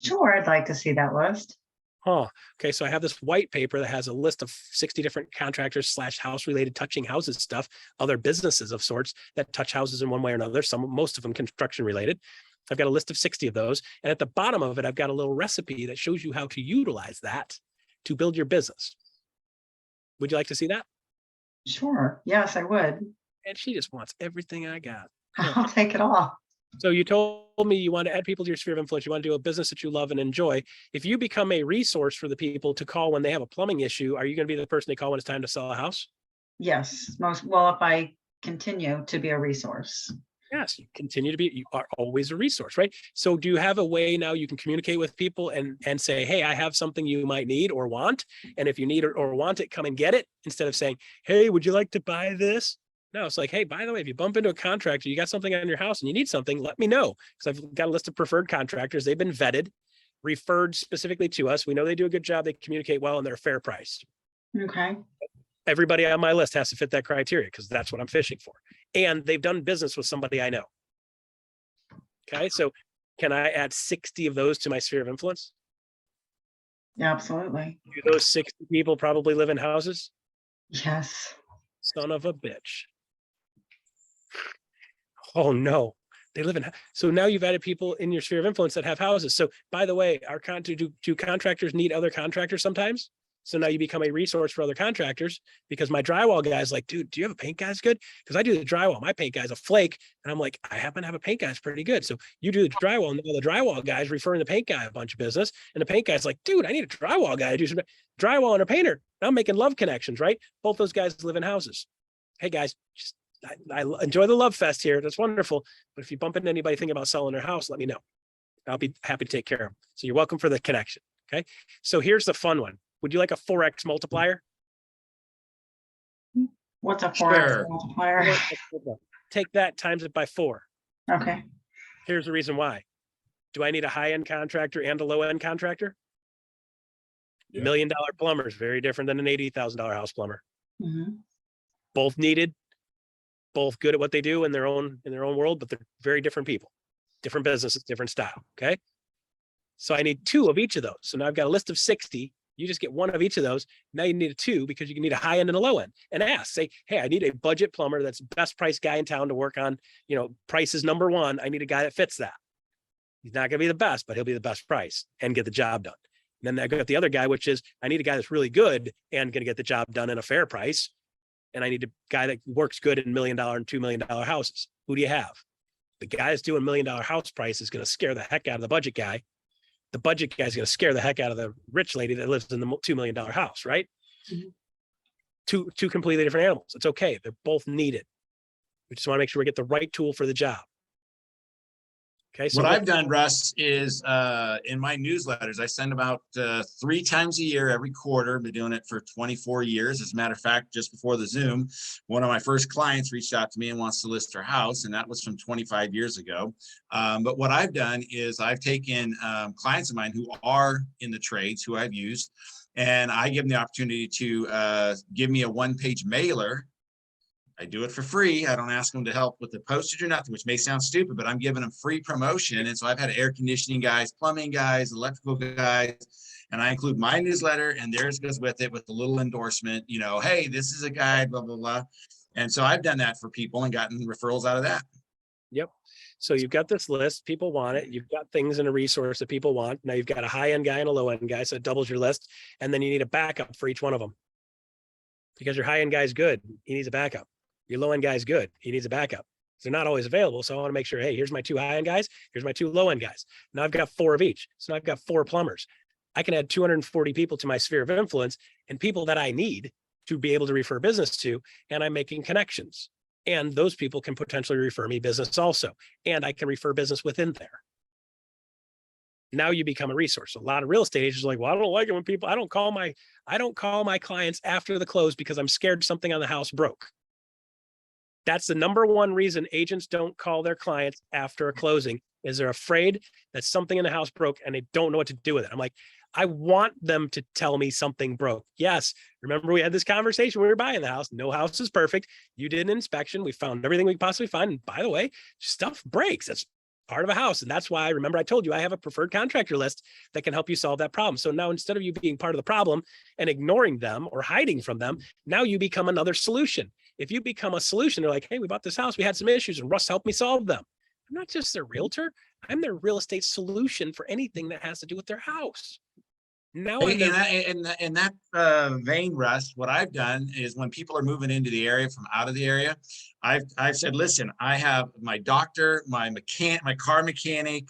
Sure, I'd like to see that list. Oh, okay. So I have this white paper that has a list of 60 different contractors / house related touching houses stuff, other businesses of sorts that touch houses in one way or another. Most of them construction related. I've got a list of 60 of those. And at the bottom of it, I've got a little recipe that shows you how to utilize that to build your business. Would you like to see that? Sure. Yes, I would. And she just wants everything I got. I'll take it all. So you told me you want to add people to your sphere of influence. You want to do a business that you love and enjoy. If you become a resource for the people to call when they have a plumbing issue, are you going to be the person they call when it's time to sell a house? Yes, well, if I continue to be a resource. Yes, you continue to be, you are always a resource, right? So do you have a way now you can communicate with people and say, hey, I have something you might need or want. And if you need it or want it, come and get it, instead of saying, hey, would you like to buy this? No, it's like, hey, by the way, if you bump into a contractor, you got something on your house and you need something, let me know. Because I've got a list of preferred contractors. They've been vetted, referred specifically to us. We know they do a good job. They communicate well and they're fair priced. Okay. Everybody on my list has to fit that criteria because that's what I'm fishing for. And they've done business with somebody I know. Okay, so can I add 60 of those to my sphere of influence? Yeah, absolutely. Do those 60 people probably live in houses? Yes. Son of a bitch. Oh no, they live in. So now you've added people in your sphere of influence that have houses. So by the way, do contractors need other contractors sometimes? So now you become a resource for other contractors because my drywall guy's like, dude, do you have a paint guy's good? Because I do the drywall. My paint guy's a flake. And I'm like, I happen to have a paint guy's pretty good. So you do the drywall and the drywall guy's referring the paint guy a bunch of business. And the paint guy's like, dude, I need a drywall guy to do some drywall and a painter. Now I'm making love connections, right? Both those guys live in houses. Hey guys, just I enjoy the love fest here. That's wonderful. But if you bump into anybody thinking about selling their house, let me know. I'll be happy to take care of them. So you're welcome for the connection. Okay. So here's the fun one. Would you like a 4x multiplier? What's a 4x Sure. multiplier? Take that, times it by 4. Okay. Here's the reason why. Do I need a high-end contractor and a low-end contractor? Yeah. $1 million plumber is very different than an $80,000 house plumber. Mhm. Both needed, both good at what they do in their own world, but they're very different people, different businesses, different style. Okay. So I need 2 of each of those. So now I've got a list of 60. You just get 1 of each of those. Now you need a 2 because you can need a high end and a low end. And ask, say, hey, I need a budget plumber that's best price guy in town to work on, price is number 1. I need a guy that fits that. He's not going to be the best, but he'll be the best price and get the job done. And then I got the other guy, which is I need a guy that's really good and going to get the job done in a fair price. And I need a guy that works good in $1 million and $2 million houses. Who do you have? The guy that's doing $1 million house price is going to scare the heck out of the budget guy. The budget guy is going to scare the heck out of the rich lady that lives in the $2 million house, right? Mhm. Two completely different animals. It's okay. They're both needed. We just want to make sure we get the right tool for the job. Okay. So What I've done, Russ, is in my newsletters, I send about 3 times a year, every quarter. Been doing it for 24 years. As a matter of fact, just before the Zoom, one of my first clients reached out to me and wants to list her house, and that was from 25 years ago. But what I've done is I've taken clients of mine who are in the trades, who I've used, and I give them the opportunity to give me a 1-page mailer. I do it for free. I don't ask them to help with the postage or nothing, which may sound stupid, but I'm giving them free promotion. And so I've had air conditioning guys, plumbing guys, electrical guys, and I include my newsletter and theirs goes with it with a little endorsement, hey, this is a guy, blah, blah, blah. And so I've done that for people and gotten referrals out of that. Yep. So you've got this list, people want it. You've got things in a resource that people want. Now you've got a high-end guy and a low-end guy, so it doubles your list. And then you need a backup for each one of them. Because your high-end guy's good, he needs a backup. Your low-end guy's good, he needs a backup. They're not always available, so I want to make sure, hey, here's my 2 high-end guys, here's my 2 low-end guys. Now I've got 4 of each. So now I've got 4 plumbers. I can add 240 people to my sphere of influence and people that I need to be able to refer business to, and I'm making connections. And those people can potentially refer me business also. And I can refer business within there. Now you become a resource. A lot of real estate agents are like, well, I don't like it when people, I don't call my clients after the close because I'm scared something on the house broke. That's the number 1 reason agents don't call their clients after a closing, is they're afraid that something in the house broke and they don't know what to do with it. I'm like, I want them to tell me something broke. Yes. Remember we had this conversation when we were buying the house. No house is perfect. You did an inspection. We found everything we could possibly find. And by the way, stuff breaks. That's part of a house. And that's why, remember I told you I have a preferred contractor list that can help you solve that problem. So now instead of you being part of the problem and ignoring them or hiding from them, now you become another solution. If you become a solution, they're like, hey, we bought this house. We had some issues and Russ helped me solve them. I'm not just their realtor. I'm their real estate solution for anything that has to do with their house. Now Hey, I'm there. in that vein, Russ, what I've done is when people are moving into the area from out of the area, I've said, listen, I have my doctor, my car mechanic,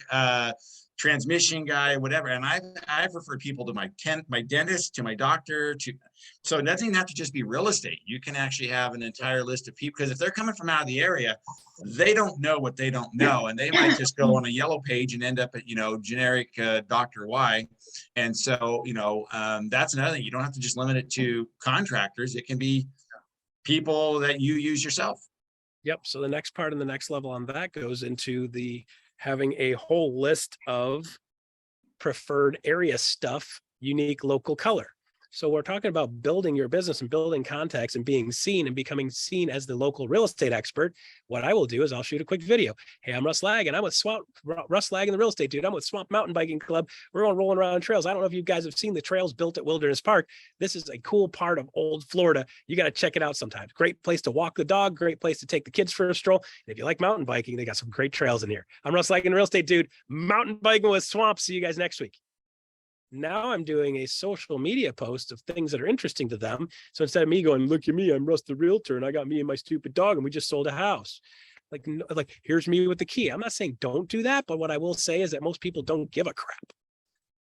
transmission guy, whatever, and I've referred people to my dentist, to my doctor, so it doesn't even have to just be real estate. You can actually have an entire list of people, because if they're coming from out of the area, they don't know what they don't know, and they might just go on a yellow page and end up at generic Dr. Y. And so, that's another thing. You don't have to just limit it to contractors. It can be people that you use yourself. Yep. So the next part and the next level on that goes into the having a whole list of preferred area stuff, unique local color. So we're talking about building your business and building contacts and being seen and becoming seen as the local real estate expert. What I will do is I'll shoot a quick video. Hey, I'm Russ Laggan. I'm with Russ Laggan, the real estate dude. I'm with Swamp Mountain Biking Club. We're on rolling around trails. I don't know if you guys have seen the trails built at Wilderness Park. This is a cool part of old Florida. You got to check it out sometimes. Great place to walk the dog. Great place to take the kids for a stroll. And if you like mountain biking, they got some great trails in here. I'm Russ Laggan, the real estate dude. Mountain biking with Swamp. See you guys next week. Now I'm doing a social media post of things that are interesting to them. So instead of me going, look at me, I'm Russ the realtor, and I got me and my stupid dog, and we just sold a house. Like here's me with the key. I'm not saying don't do that, but what I will say is that most people don't give a crap.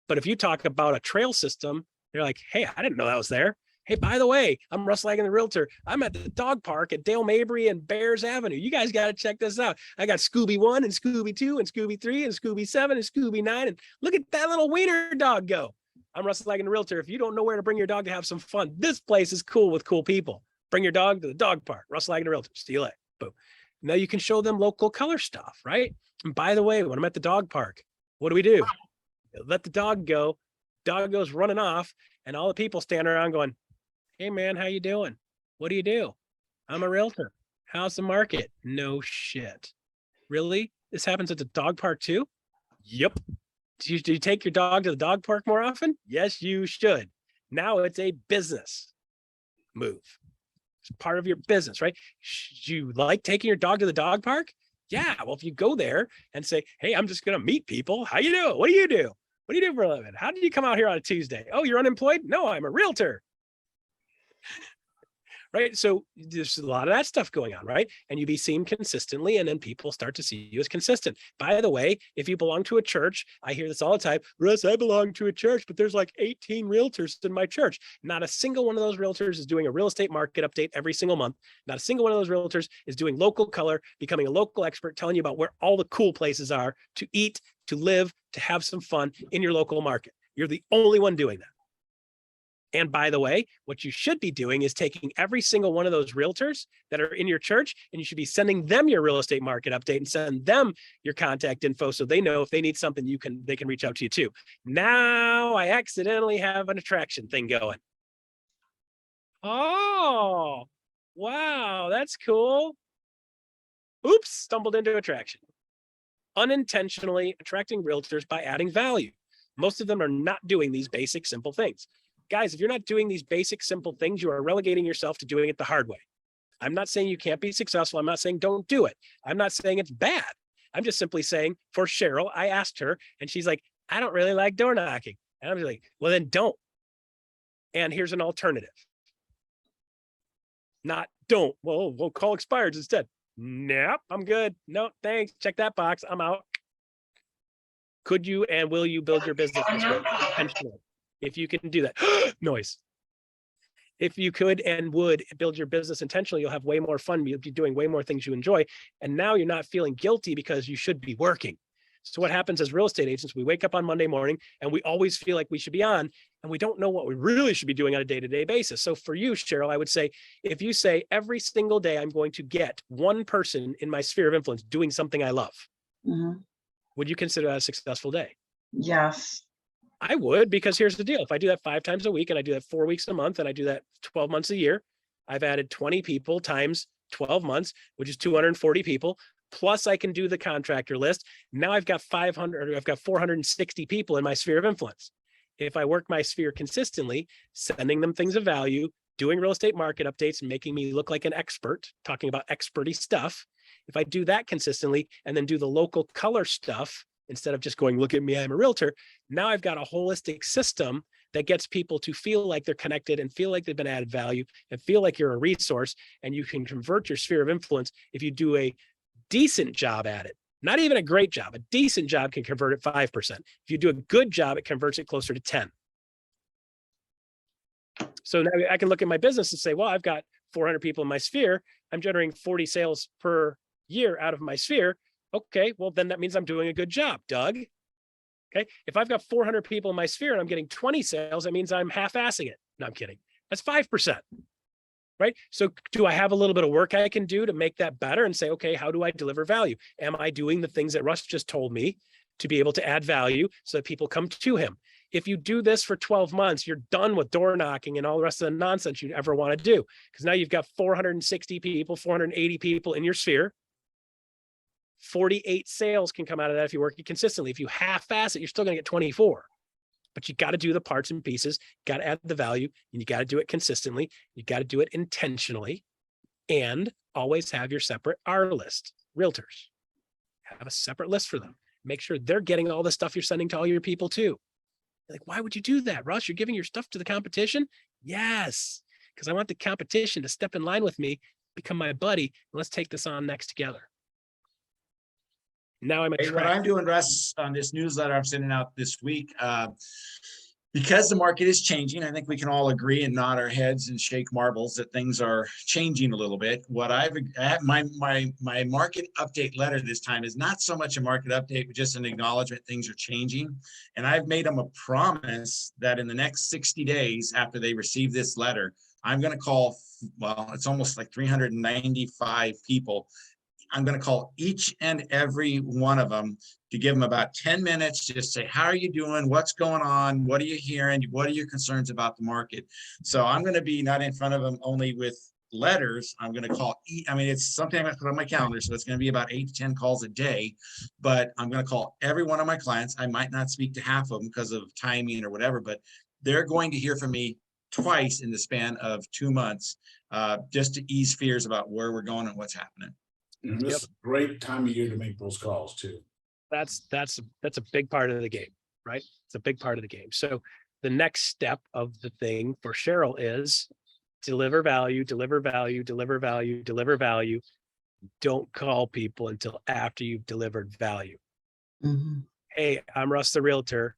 But if you talk about a trail system, they're like, hey, I didn't know that was there. Hey, by the way, I'm Russ Laggan, the realtor. I'm at the dog park at Dale Mabry and Bears Avenue. You guys got to check this out. I got Scooby 1 and Scooby 2 and Scooby 3 and Scooby 7 and Scooby 9. And look at that little wiener dog go. I'm Russ Laggan, the realtor. If you don't know where to bring your dog to have some fun, this place is cool with cool people. Bring your dog to the dog park. Russ Laggan, the realtor. See you later. Boom. Now you can show them local color stuff, right? And by the way, when I'm at the dog park, what do? Let the dog go. Dog goes running off, and all the people stand around going, hey man, how you doing? What do you do? I'm a realtor. How's the market? No shit. Really? This happens at the dog park too? Yep. Do you take your dog to the dog park more often? Yes, you should. Now it's a business move. It's part of your business, right? Do you like taking your dog to the dog park? Yeah. Well, if you go there and say, hey, I'm just going to meet people. How you doing? What do you do? What do you do for a living? How did you come out here on a Tuesday? Oh, you're unemployed? No, I'm a realtor. Right. So there's a lot of that stuff going on, right? And you be seen consistently, and then people start to see you as consistent. By the way, if you belong to a church, I hear this all the time, Russ, I belong to a church, but there's like 18 realtors in my church. Not a single one of those realtors is doing a real estate market update every single month. Not a single one of those realtors is doing local color, becoming a local expert, telling you about where all the cool places are to eat, to live, to have some fun in your local market. You're the only one doing that. And by the way, what you should be doing is taking every single one of those realtors that are in your church, and you should be sending them your real estate market update and send them your contact info so they know if they need something, they can reach out to you too. Now I accidentally have an attraction thing going. Oh, wow, that's cool. Oops, stumbled into attraction. Unintentionally attracting realtors by adding value. Most of them are not doing these basic, simple things. Guys, if you're not doing these basic, simple things, you are relegating yourself to doing it the hard way. I'm not saying you can't be successful. I'm not saying don't do it. I'm not saying it's bad. I'm just simply saying for Cheryl, I asked her and she's like, I don't really like door knocking. And I'm like, well, then don't. And here's an alternative. Not don't. Well, we'll call expireds instead. Nope, I'm good. No, thanks. Check that box. I'm out. Could you and will you build your business this way? Intentionally? If you can do that, noise. If you could and would build your business intentionally, you'll have way more fun. You'll be doing way more things you enjoy. And now you're not feeling guilty because you should be working. So what happens as real estate agents, we wake up on Monday morning and we always feel like we should be on, and we don't know what we really should be doing on a day-to-day basis. So for you, Cheryl, I would say, if you say every single day, I'm going to get one person in my sphere of influence doing something I love, would you consider that a successful day? Yes. I would, because here's the deal. If I do that 5 times a week and I do that 4 weeks a month and I do that 12 months a year, I've added 20 people times 12 months, which is 240 people. Plus I can do the contractor list. Now I've got 460 people in my sphere of influence. If I work my sphere consistently, sending them things of value, doing real estate market updates, making me look like an expert, talking about experty stuff. If I do that consistently and then do the local color stuff, instead of just going, look at me, I'm a realtor. Now I've got a holistic system that gets people to feel like they're connected and feel like they've been added value and feel like you're a resource, and you can convert your sphere of influence if you do a decent job at it. Not even a great job. A decent job can convert at 5%. If you do a good job, it converts it closer to 10. So now I can look at my business and say, well, I've got 400 people in my sphere. I'm generating 40 sales per year out of my sphere. Okay, well, then that means I'm doing a good job, Doug. Okay, if I've got 400 people in my sphere and I'm getting 20 sales, that means I'm half-assing it. No, I'm kidding. That's 5%. Right? So do I have a little bit of work I can do to make that better and say, okay, how do I deliver value? Am I doing the things that Russ just told me to be able to add value so that people come to him? If you do this for 12 months, you're done with door knocking and all the rest of the nonsense you'd ever want to do. Because now you've got 460 people, 480 people in your sphere. 48 sales can come out of that if you work it consistently. If you half-ass it, you're still going to get 24. But you got to do the parts and pieces, got to add the value, and you got to do it consistently. You got to do it intentionally, and always have your separate R list. Realtors, have a separate list for them. Make sure they're getting all the stuff you're sending to all your people too. Like, why would you do that, Russ? You're giving your stuff to the competition? Yes, because I want the competition to step in line with me, become my buddy, and let's take this on next together. Now I'm Hey, what I'm doing, Russ, on this newsletter I'm sending out this week, because the market is changing, I think we can all agree and nod our heads and shake marbles that things are changing a little bit. What I have, my market update letter this time is not so much a market update, but just an acknowledgement things are changing. And I've made them a promise that in the next 60 days after they receive this letter, I'm going to call, well, it's almost like 395 people. I'm going to call each and every one of them to give them about 10 minutes, just say, how are you doing? What's going on? What are you hearing? What are your concerns about the market? So I'm going to be not in front of them only with letters. I'm going to call, I mean, it's something I'm going to put on my calendar. So it's going to be about 8 to 10 calls a day, but I'm going to call every one of my clients. I might not speak to half of them because of timing or whatever, but they're going to hear from me twice in the span of 2 months, just to ease fears about where we're going and what's happening. And this is a great time of year to make those calls too. That's a big part of the game, right? It's a big part of the game. So the next step of the thing for Cheryl is deliver value, deliver value, deliver value, deliver value. Don't call people until after you've delivered value. Mhm. Hey, I'm Russ the Realtor.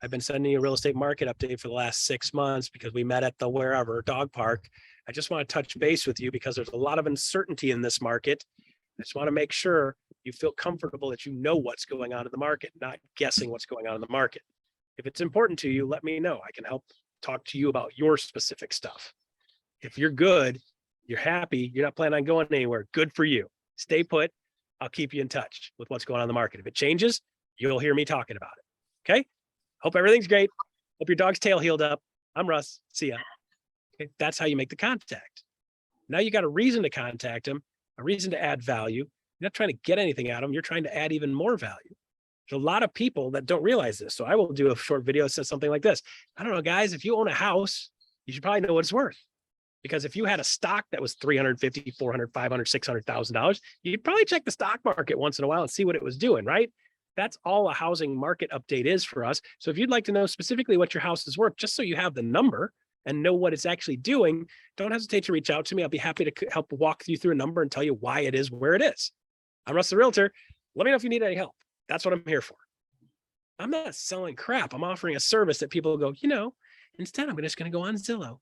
I've been sending you a real estate market update for the last 6 months because we met at the wherever dog park. I just want to touch base with you because there's a lot of uncertainty in this market. I just want to make sure you feel comfortable that you know what's going on in the market, not guessing what's going on in the market. If it's important to you, let me know. I can help talk to you about your specific stuff. If you're good, you're happy, you're not planning on going anywhere, good for you. Stay put. I'll keep you in touch with what's going on in the market. If it changes, you'll hear me talking about it. Okay? Hope everything's great. Hope your dog's tail healed up. I'm Russ. See ya. Okay? That's how you make the contact. Now you got a reason to contact him, a reason to add value. You're not trying to get anything out of them. You're trying to add even more value. There's a lot of people that don't realize this. So I will do a short video that says something like this. I don't know, guys, if you own a house, you should probably know what it's worth. Because if you had a stock that was $350,000, $400,000, $500,000, $600,000, you'd probably check the stock market once in a while and see what it was doing, right? That's all a housing market update is for us. So if you'd like to know specifically what your house is worth, just so you have the number and know what it's actually doing, don't hesitate to reach out to me. I'll be happy to help walk you through a number and tell you why it is where it is. I'm Russ the Realtor. Let me know if you need any help. That's what I'm here for. I'm not selling crap. I'm offering a service that people go, you know, instead I'm just going to go on Zillow.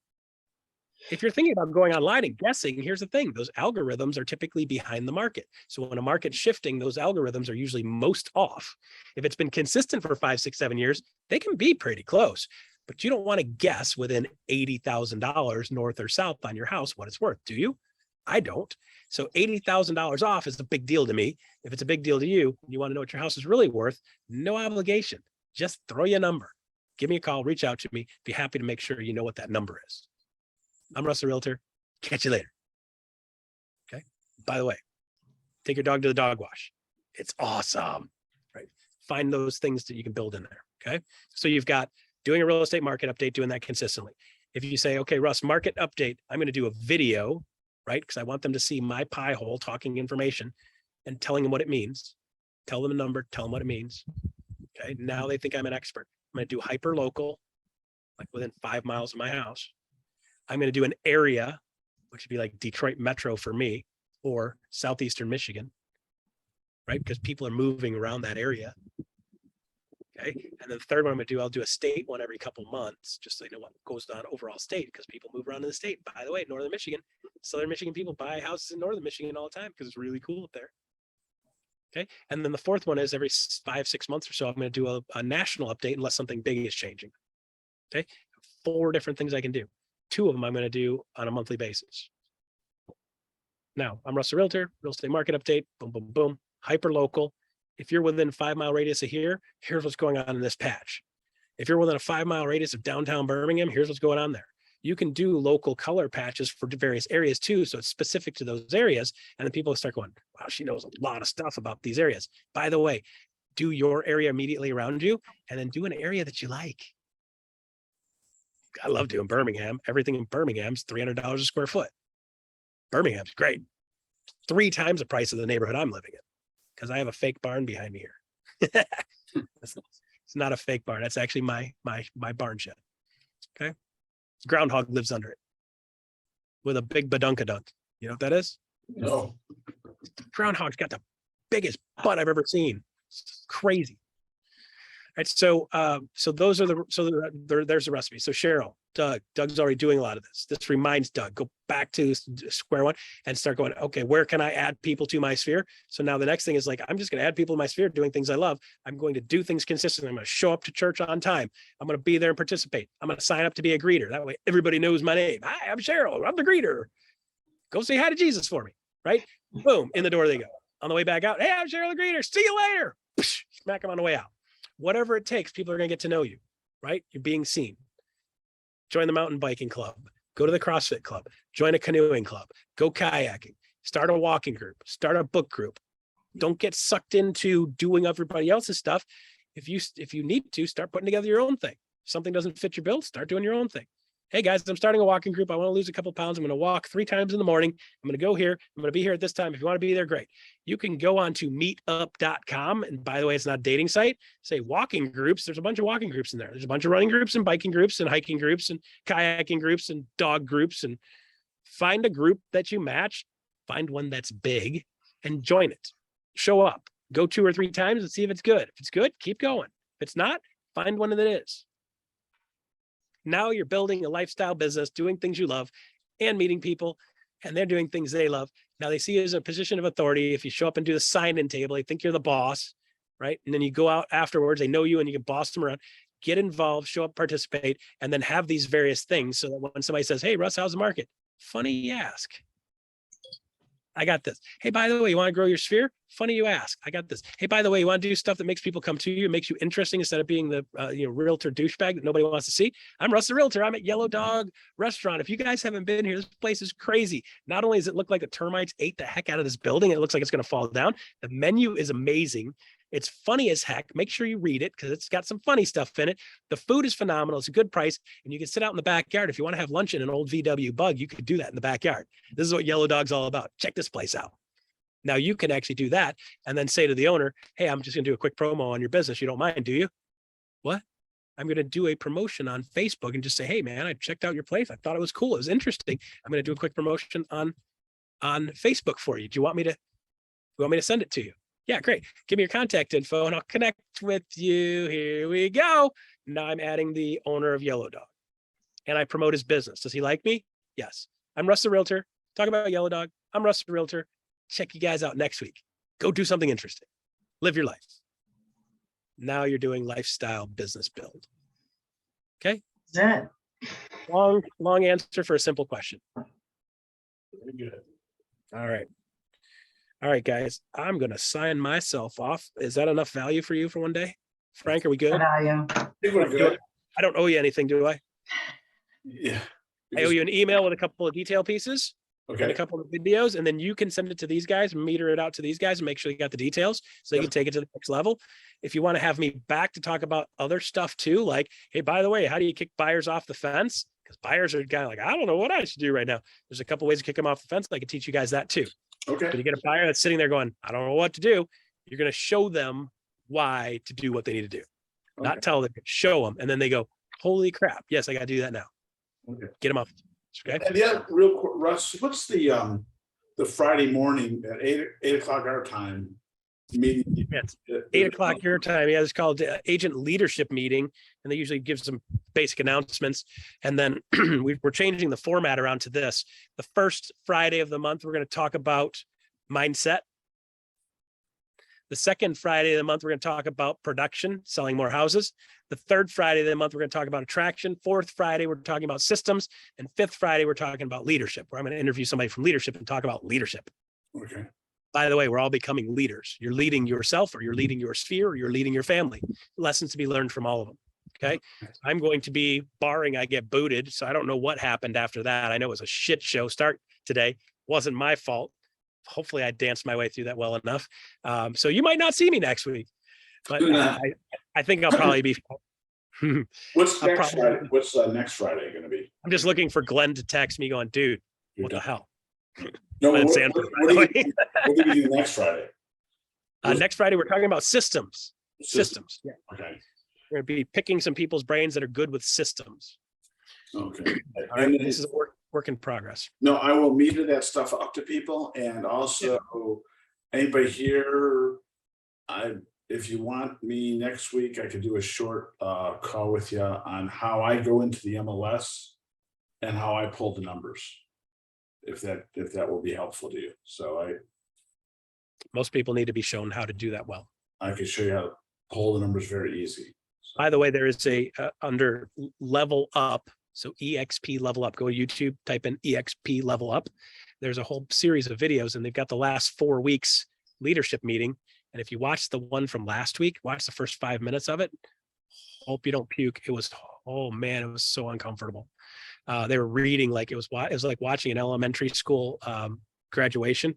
If you're thinking about going online and guessing, here's the thing. Those algorithms are typically behind the market. So when a market's shifting, those algorithms are usually most off. If it's been consistent for 5, 6, 7 years, they can be pretty close. But you don't want to guess within $80,000 north or south on your house what it's worth, do you? I don't. So $80,000 off is a big deal to me. If it's a big deal to you, and you want to know what your house is really worth, no obligation. Just throw you a number. Give me a call, reach out to me. Be happy to make sure you know what that number is. I'm Russ the Realtor. Catch you later. Okay. By the way, take your dog to the dog wash. It's awesome, right? Find those things that you can build in there. Okay. So you've got doing a real estate market update, doing that consistently. If you say, okay, Russ, market update, I'm going to do a video, right? Because I want them to see my pie hole talking information and telling them what it means. Tell them a number, tell them what it means. Okay. Now they think I'm an expert. I'm going to do hyper local. like within 5 miles of my house. I'm going to do an area, which would be like Detroit Metro for me, or Southeastern Michigan, right? Because people are moving around that area. Okay. And then the third one I'm going to do, I'll do a state one every couple months, just so you know what goes on overall state, because people move around in the state. By the way, Northern Michigan, Southern Michigan people buy houses in Northern Michigan all the time because it's really cool up there. Okay. And then the fourth one is every 5-6 months or so, I'm going to do a national update unless something big is changing. Okay. 4 different things I can do. 2 of them I'm going to do on a monthly basis. Now, I'm Russ, a realtor, real estate market update, boom, boom, boom, hyper local. If you're within 5-mile radius of here, here's what's going on in this patch. If you're within a 5-mile radius of downtown Birmingham, here's what's going on there. You can do local color patches for various areas too. So it's specific to those areas. And then people start going, wow, she knows a lot of stuff about these areas. By the way, do your area immediately around you and then do an area that you like. I love doing Birmingham. Everything in Birmingham's $300 a square foot. Birmingham's great. 3 times the price of the neighborhood I'm living in because I have a fake barn behind me here. It's not a fake barn. That's actually my barn shed. Okay. Groundhog lives under it with a big badunkadunk. You know what that is? No. Groundhog's got the biggest butt I've ever seen. It's crazy. Right. So those are there's the recipe. So Cheryl, Doug's already doing a lot of this. This reminds Doug, go back to square one and start going, okay, where can I add people to my sphere? So now the next thing is like, I'm just going to add people to my sphere doing things I love. I'm going to do things consistently. I'm going to show up to church on time. I'm going to be there and participate. I'm going to sign up to be a greeter. That way everybody knows my name. Hi, I'm Cheryl. I'm the greeter. Go say hi to Jesus for me. Right? Boom. In the door they go. On the way back out. Hey, I'm Cheryl the greeter. See you later. Smack them on the way out. Whatever it takes, people are going to get to know you, right? You're being seen. Join the mountain biking club, go to the CrossFit club, join a canoeing club, go kayaking, start a walking group, start a book group. Don't get sucked into doing everybody else's stuff. If you need to, start putting together your own thing. If something doesn't fit your bill, start doing your own thing. Hey guys, I'm starting a walking group. I want to lose a couple pounds. I'm going to walk 3 times in the morning. I'm going to go here. I'm going to be here at this time. If you want to be there, great. You can go on to meetup.com. And by the way, it's not a dating site. Say walking groups. There's a bunch of walking groups in there. There's a bunch of running groups and biking groups and hiking groups and kayaking groups and dog groups. And find a group that you match. Find one that's big and join it. Show up. Go 2 or 3 times and see if it's good. If it's good, keep going. If it's not, find one that is. Now you're building a lifestyle business, doing things you love and meeting people, and they're doing things they love. Now they see you as a position of authority. If you show up and do the sign-in table, they think you're the boss, right? And then you go out afterwards, they know you and you can boss them around, get involved, show up, participate, and then have these various things so that when somebody says, hey, Russ, how's the market? Funny you ask. I got this. Hey, by the way, you want to grow your sphere? Funny you ask. I got this. Hey, by the way, you want to do stuff that makes people come to you, makes you interesting instead of being the realtor douchebag that nobody wants to see? I'm Russ the Realtor. I'm at Yellow Dog Restaurant. If you guys haven't been here, this place is crazy. Not only does it look like the termites ate the heck out of this building, it looks like it's going to fall down. The menu is amazing. It's funny as heck. Make sure you read it because it's got some funny stuff in it. The food is phenomenal. It's a good price. And you can sit out in the backyard. If you want to have lunch in an old VW Bug, you could do that in the backyard. This is what Yellow Dog's all about. Check this place out. Now you can actually do that and then say to the owner, hey, I'm just going to do a quick promo on your business. You don't mind, do you? What? I'm going to do a promotion on Facebook and just say, hey, man, I checked out your place. I thought it was cool. It was interesting. I'm going to do a quick promotion on Facebook for you. Do you want me to send it to you? Yeah, great. Give me your contact info and I'll connect with you. Here we go. Now I'm adding the owner of Yellow Dog and I promote his business. Does he like me? Yes. I'm Russ the Realtor. Talk about Yellow Dog. I'm Russ the Realtor. Check you guys out next week. Go do something interesting. Live your life. Now you're doing lifestyle business build. Okay. That's it. Long answer for a simple question. Very good. All right, guys, I'm going to sign myself off. Is that enough value for you for one day? Frank, are we good? Value. I think we're good. I don't owe you anything, do I? Yeah. I owe you an email with a couple of detail pieces and a Okay. couple of videos, and then you can send it to these guys, meter it out to these guys and make sure you got the details so they can take it to the next level. If you want to have me back to talk about other stuff too, like, hey, by the way, how do you kick buyers off the fence? Because buyers are kind of like, I don't know what I should do right now. There's a couple ways to kick them off the fence. I can teach you guys that too. When Okay. you get a buyer that's sitting there going, I don't know what to do, you're going to show them why to do what they need to do. Okay. Not tell them, show them. And then they go, holy crap. Yes, I got to do that now. Okay. Get them up. Okay. And yeah, real quick, Russ, what's the Friday morning at 8 o'clock our time meeting? It's 8 o'clock your time. Yeah, it's called agent leadership meeting. And they usually give some basic announcements. And then we're changing the format around to this. The first Friday of the month, we're going to talk about mindset. The second Friday of the month, we're going to talk about production, selling more houses. The third Friday of the month, we're going to talk about attraction. Fourth Friday, we're talking about systems. And fifth Friday, we're talking about leadership, where I'm going to interview somebody from leadership and talk about leadership. Okay. By the way, we're all becoming leaders. You're leading yourself, or you're leading your sphere, or you're leading your family. Lessons to be learned from all of them. Okay. I'm going to be, barring I get booted. So I don't know what happened after that. I know it was a shit show start today. Wasn't my fault. Hopefully I danced my way through that well enough. So you might not see me next week, but I think I'll probably be. What's I'll next probably- Friday? What's next Friday going to be? I'm just looking for Glenn to text me going, dude, what the hell? No, Glenn what Sanford, what by do the you what do we do next Friday? Next Friday, we're talking about systems. Systems. Yeah. Okay. We're going to be picking some people's brains that are good with systems. Okay. All right. And This is a work in progress. no, I will meter that stuff up to people, and also anybody here, if you want me next week, I could do a short call with you on how I go into the MLS and how I pull the numbers. If that will be helpful to you. So Most people need to be shown how to do that well. I can show you how to pull the numbers very easy. So, By the way, there is a under level up. So EXP level up, go to YouTube, type in EXP level up. There's a whole series of videos, and they've got the last 4 weeks leadership meeting. And if you watch the one from last week, watch the first 5 minutes of it. Hope you don't puke. It was, oh man, it was so uncomfortable. They were reading like it was like watching an elementary school graduation.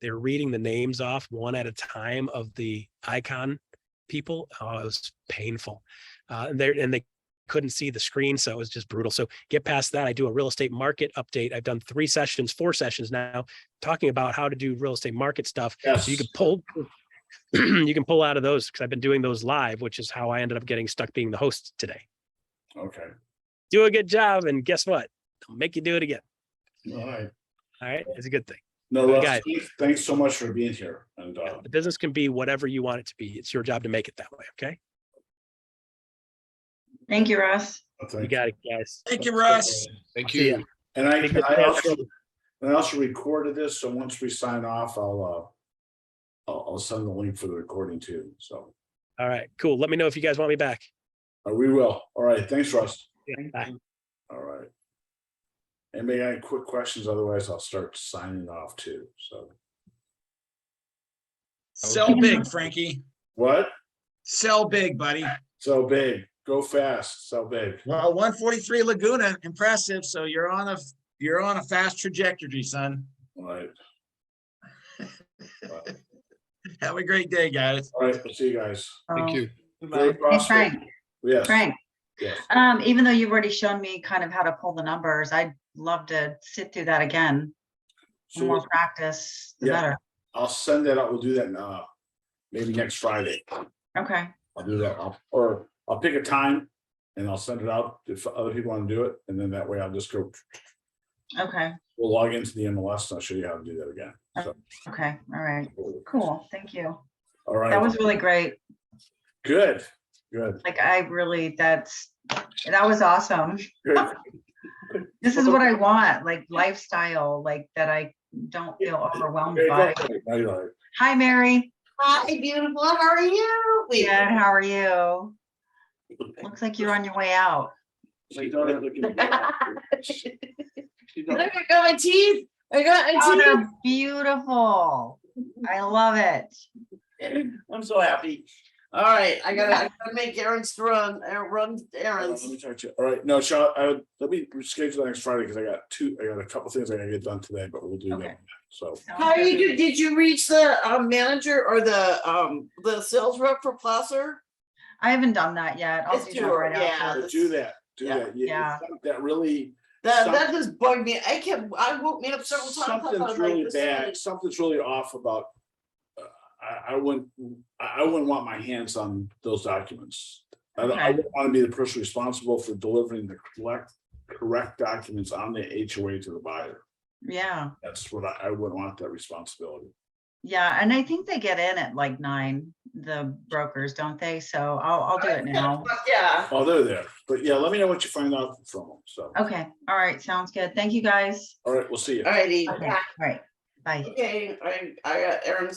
They were reading the names off one at a time of the icon people. Oh, it was painful. And they couldn't see the screen, so it was just brutal. So get past that. I do a real estate market update. I've done 4 sessions now, talking about how to do real estate market stuff. yes. So you can pull out of those, because I've been doing those live, which is how I ended up getting stuck being the host today. Okay. Do a good job, and guess what? I'll make you do it again. All right. All right, it's a good thing. No, Good Russ, guy. thanks so much for being here. And The business can be whatever you want it to be. It's your job to make it that way. Okay, Thank you, Russ. you got it, guys. Thank you, Russ. Thank See ya. you. And I Take also recorded this, so once we sign off, I'll send the link for the recording too. So All right, cool. Let me know if you guys want me back. we will. All right. Thanks, Russ. Bye. All right. Anybody got any quick questions? Otherwise, I'll start signing off too. So Sell big, Frankie. what? Sell big, buddy. So big. Go fast. So big. Well, 143 Laguna, impressive. So you're on a fast trajectory, son. All right. Have a great day, guys. All right. We'll see you guys. Thank you. Very Hey, prosperous. Frank, Yes. Frank, Yes. even though you've already shown me kind of how to pull the numbers, I'd love to sit through that again. The So more practice, the Yeah. better. I'll send that out. We'll do that maybe next Friday. Okay, I'll do that. I'll pick a time and I'll send it out if other people want to do it. And then that way I'll just go, okay, we'll log into the MLS and I'll show you how to do that again. So, okay, all right, cool, thank you. all That right. was really great. Good. Good. Like, that was awesome. Good. This is what I want, like lifestyle, like that I don't feel overwhelmed There you by. go. Now you're all right. Hi, Mary. Hi, beautiful. How are you? Good, how are you? Looks like you're on your way out. My daughter's looking at me. Look, I got my teeth. I got my Oh, teeth. they're beautiful. I love it. I'm so happy. All right, I gotta make errands to run Let errands. me talk to you. All right. No, Sean, let me reschedule next Friday because I got a couple things I gotta get done today, but we'll do Okay. that. So How are you do? Did you reach the manager or the sales rep for Placer? I haven't done that yet. I'll It's do too that right early, yeah. after. but do that. Do Yeah. that. Yeah. That really. That just bugged me. I woke me up several times. I thought, Something's like, really this bad. is- Something's really off about. I wouldn't want my hands on those documents. I Okay. wouldn't want to be the person responsible for delivering the correct documents on the HOA to the buyer. Yeah, That's what I wouldn't want that responsibility. yeah, and I think they get in at like 9, the brokers, don't they? So I'll do it now. Yeah. Oh, they're there, but yeah, let me know what you find out from them, so. Okay, all right, sounds good. Thank you, guys. All right, we'll see you. Alrighty. Okay, all right, bye. Okay, I got Aaron's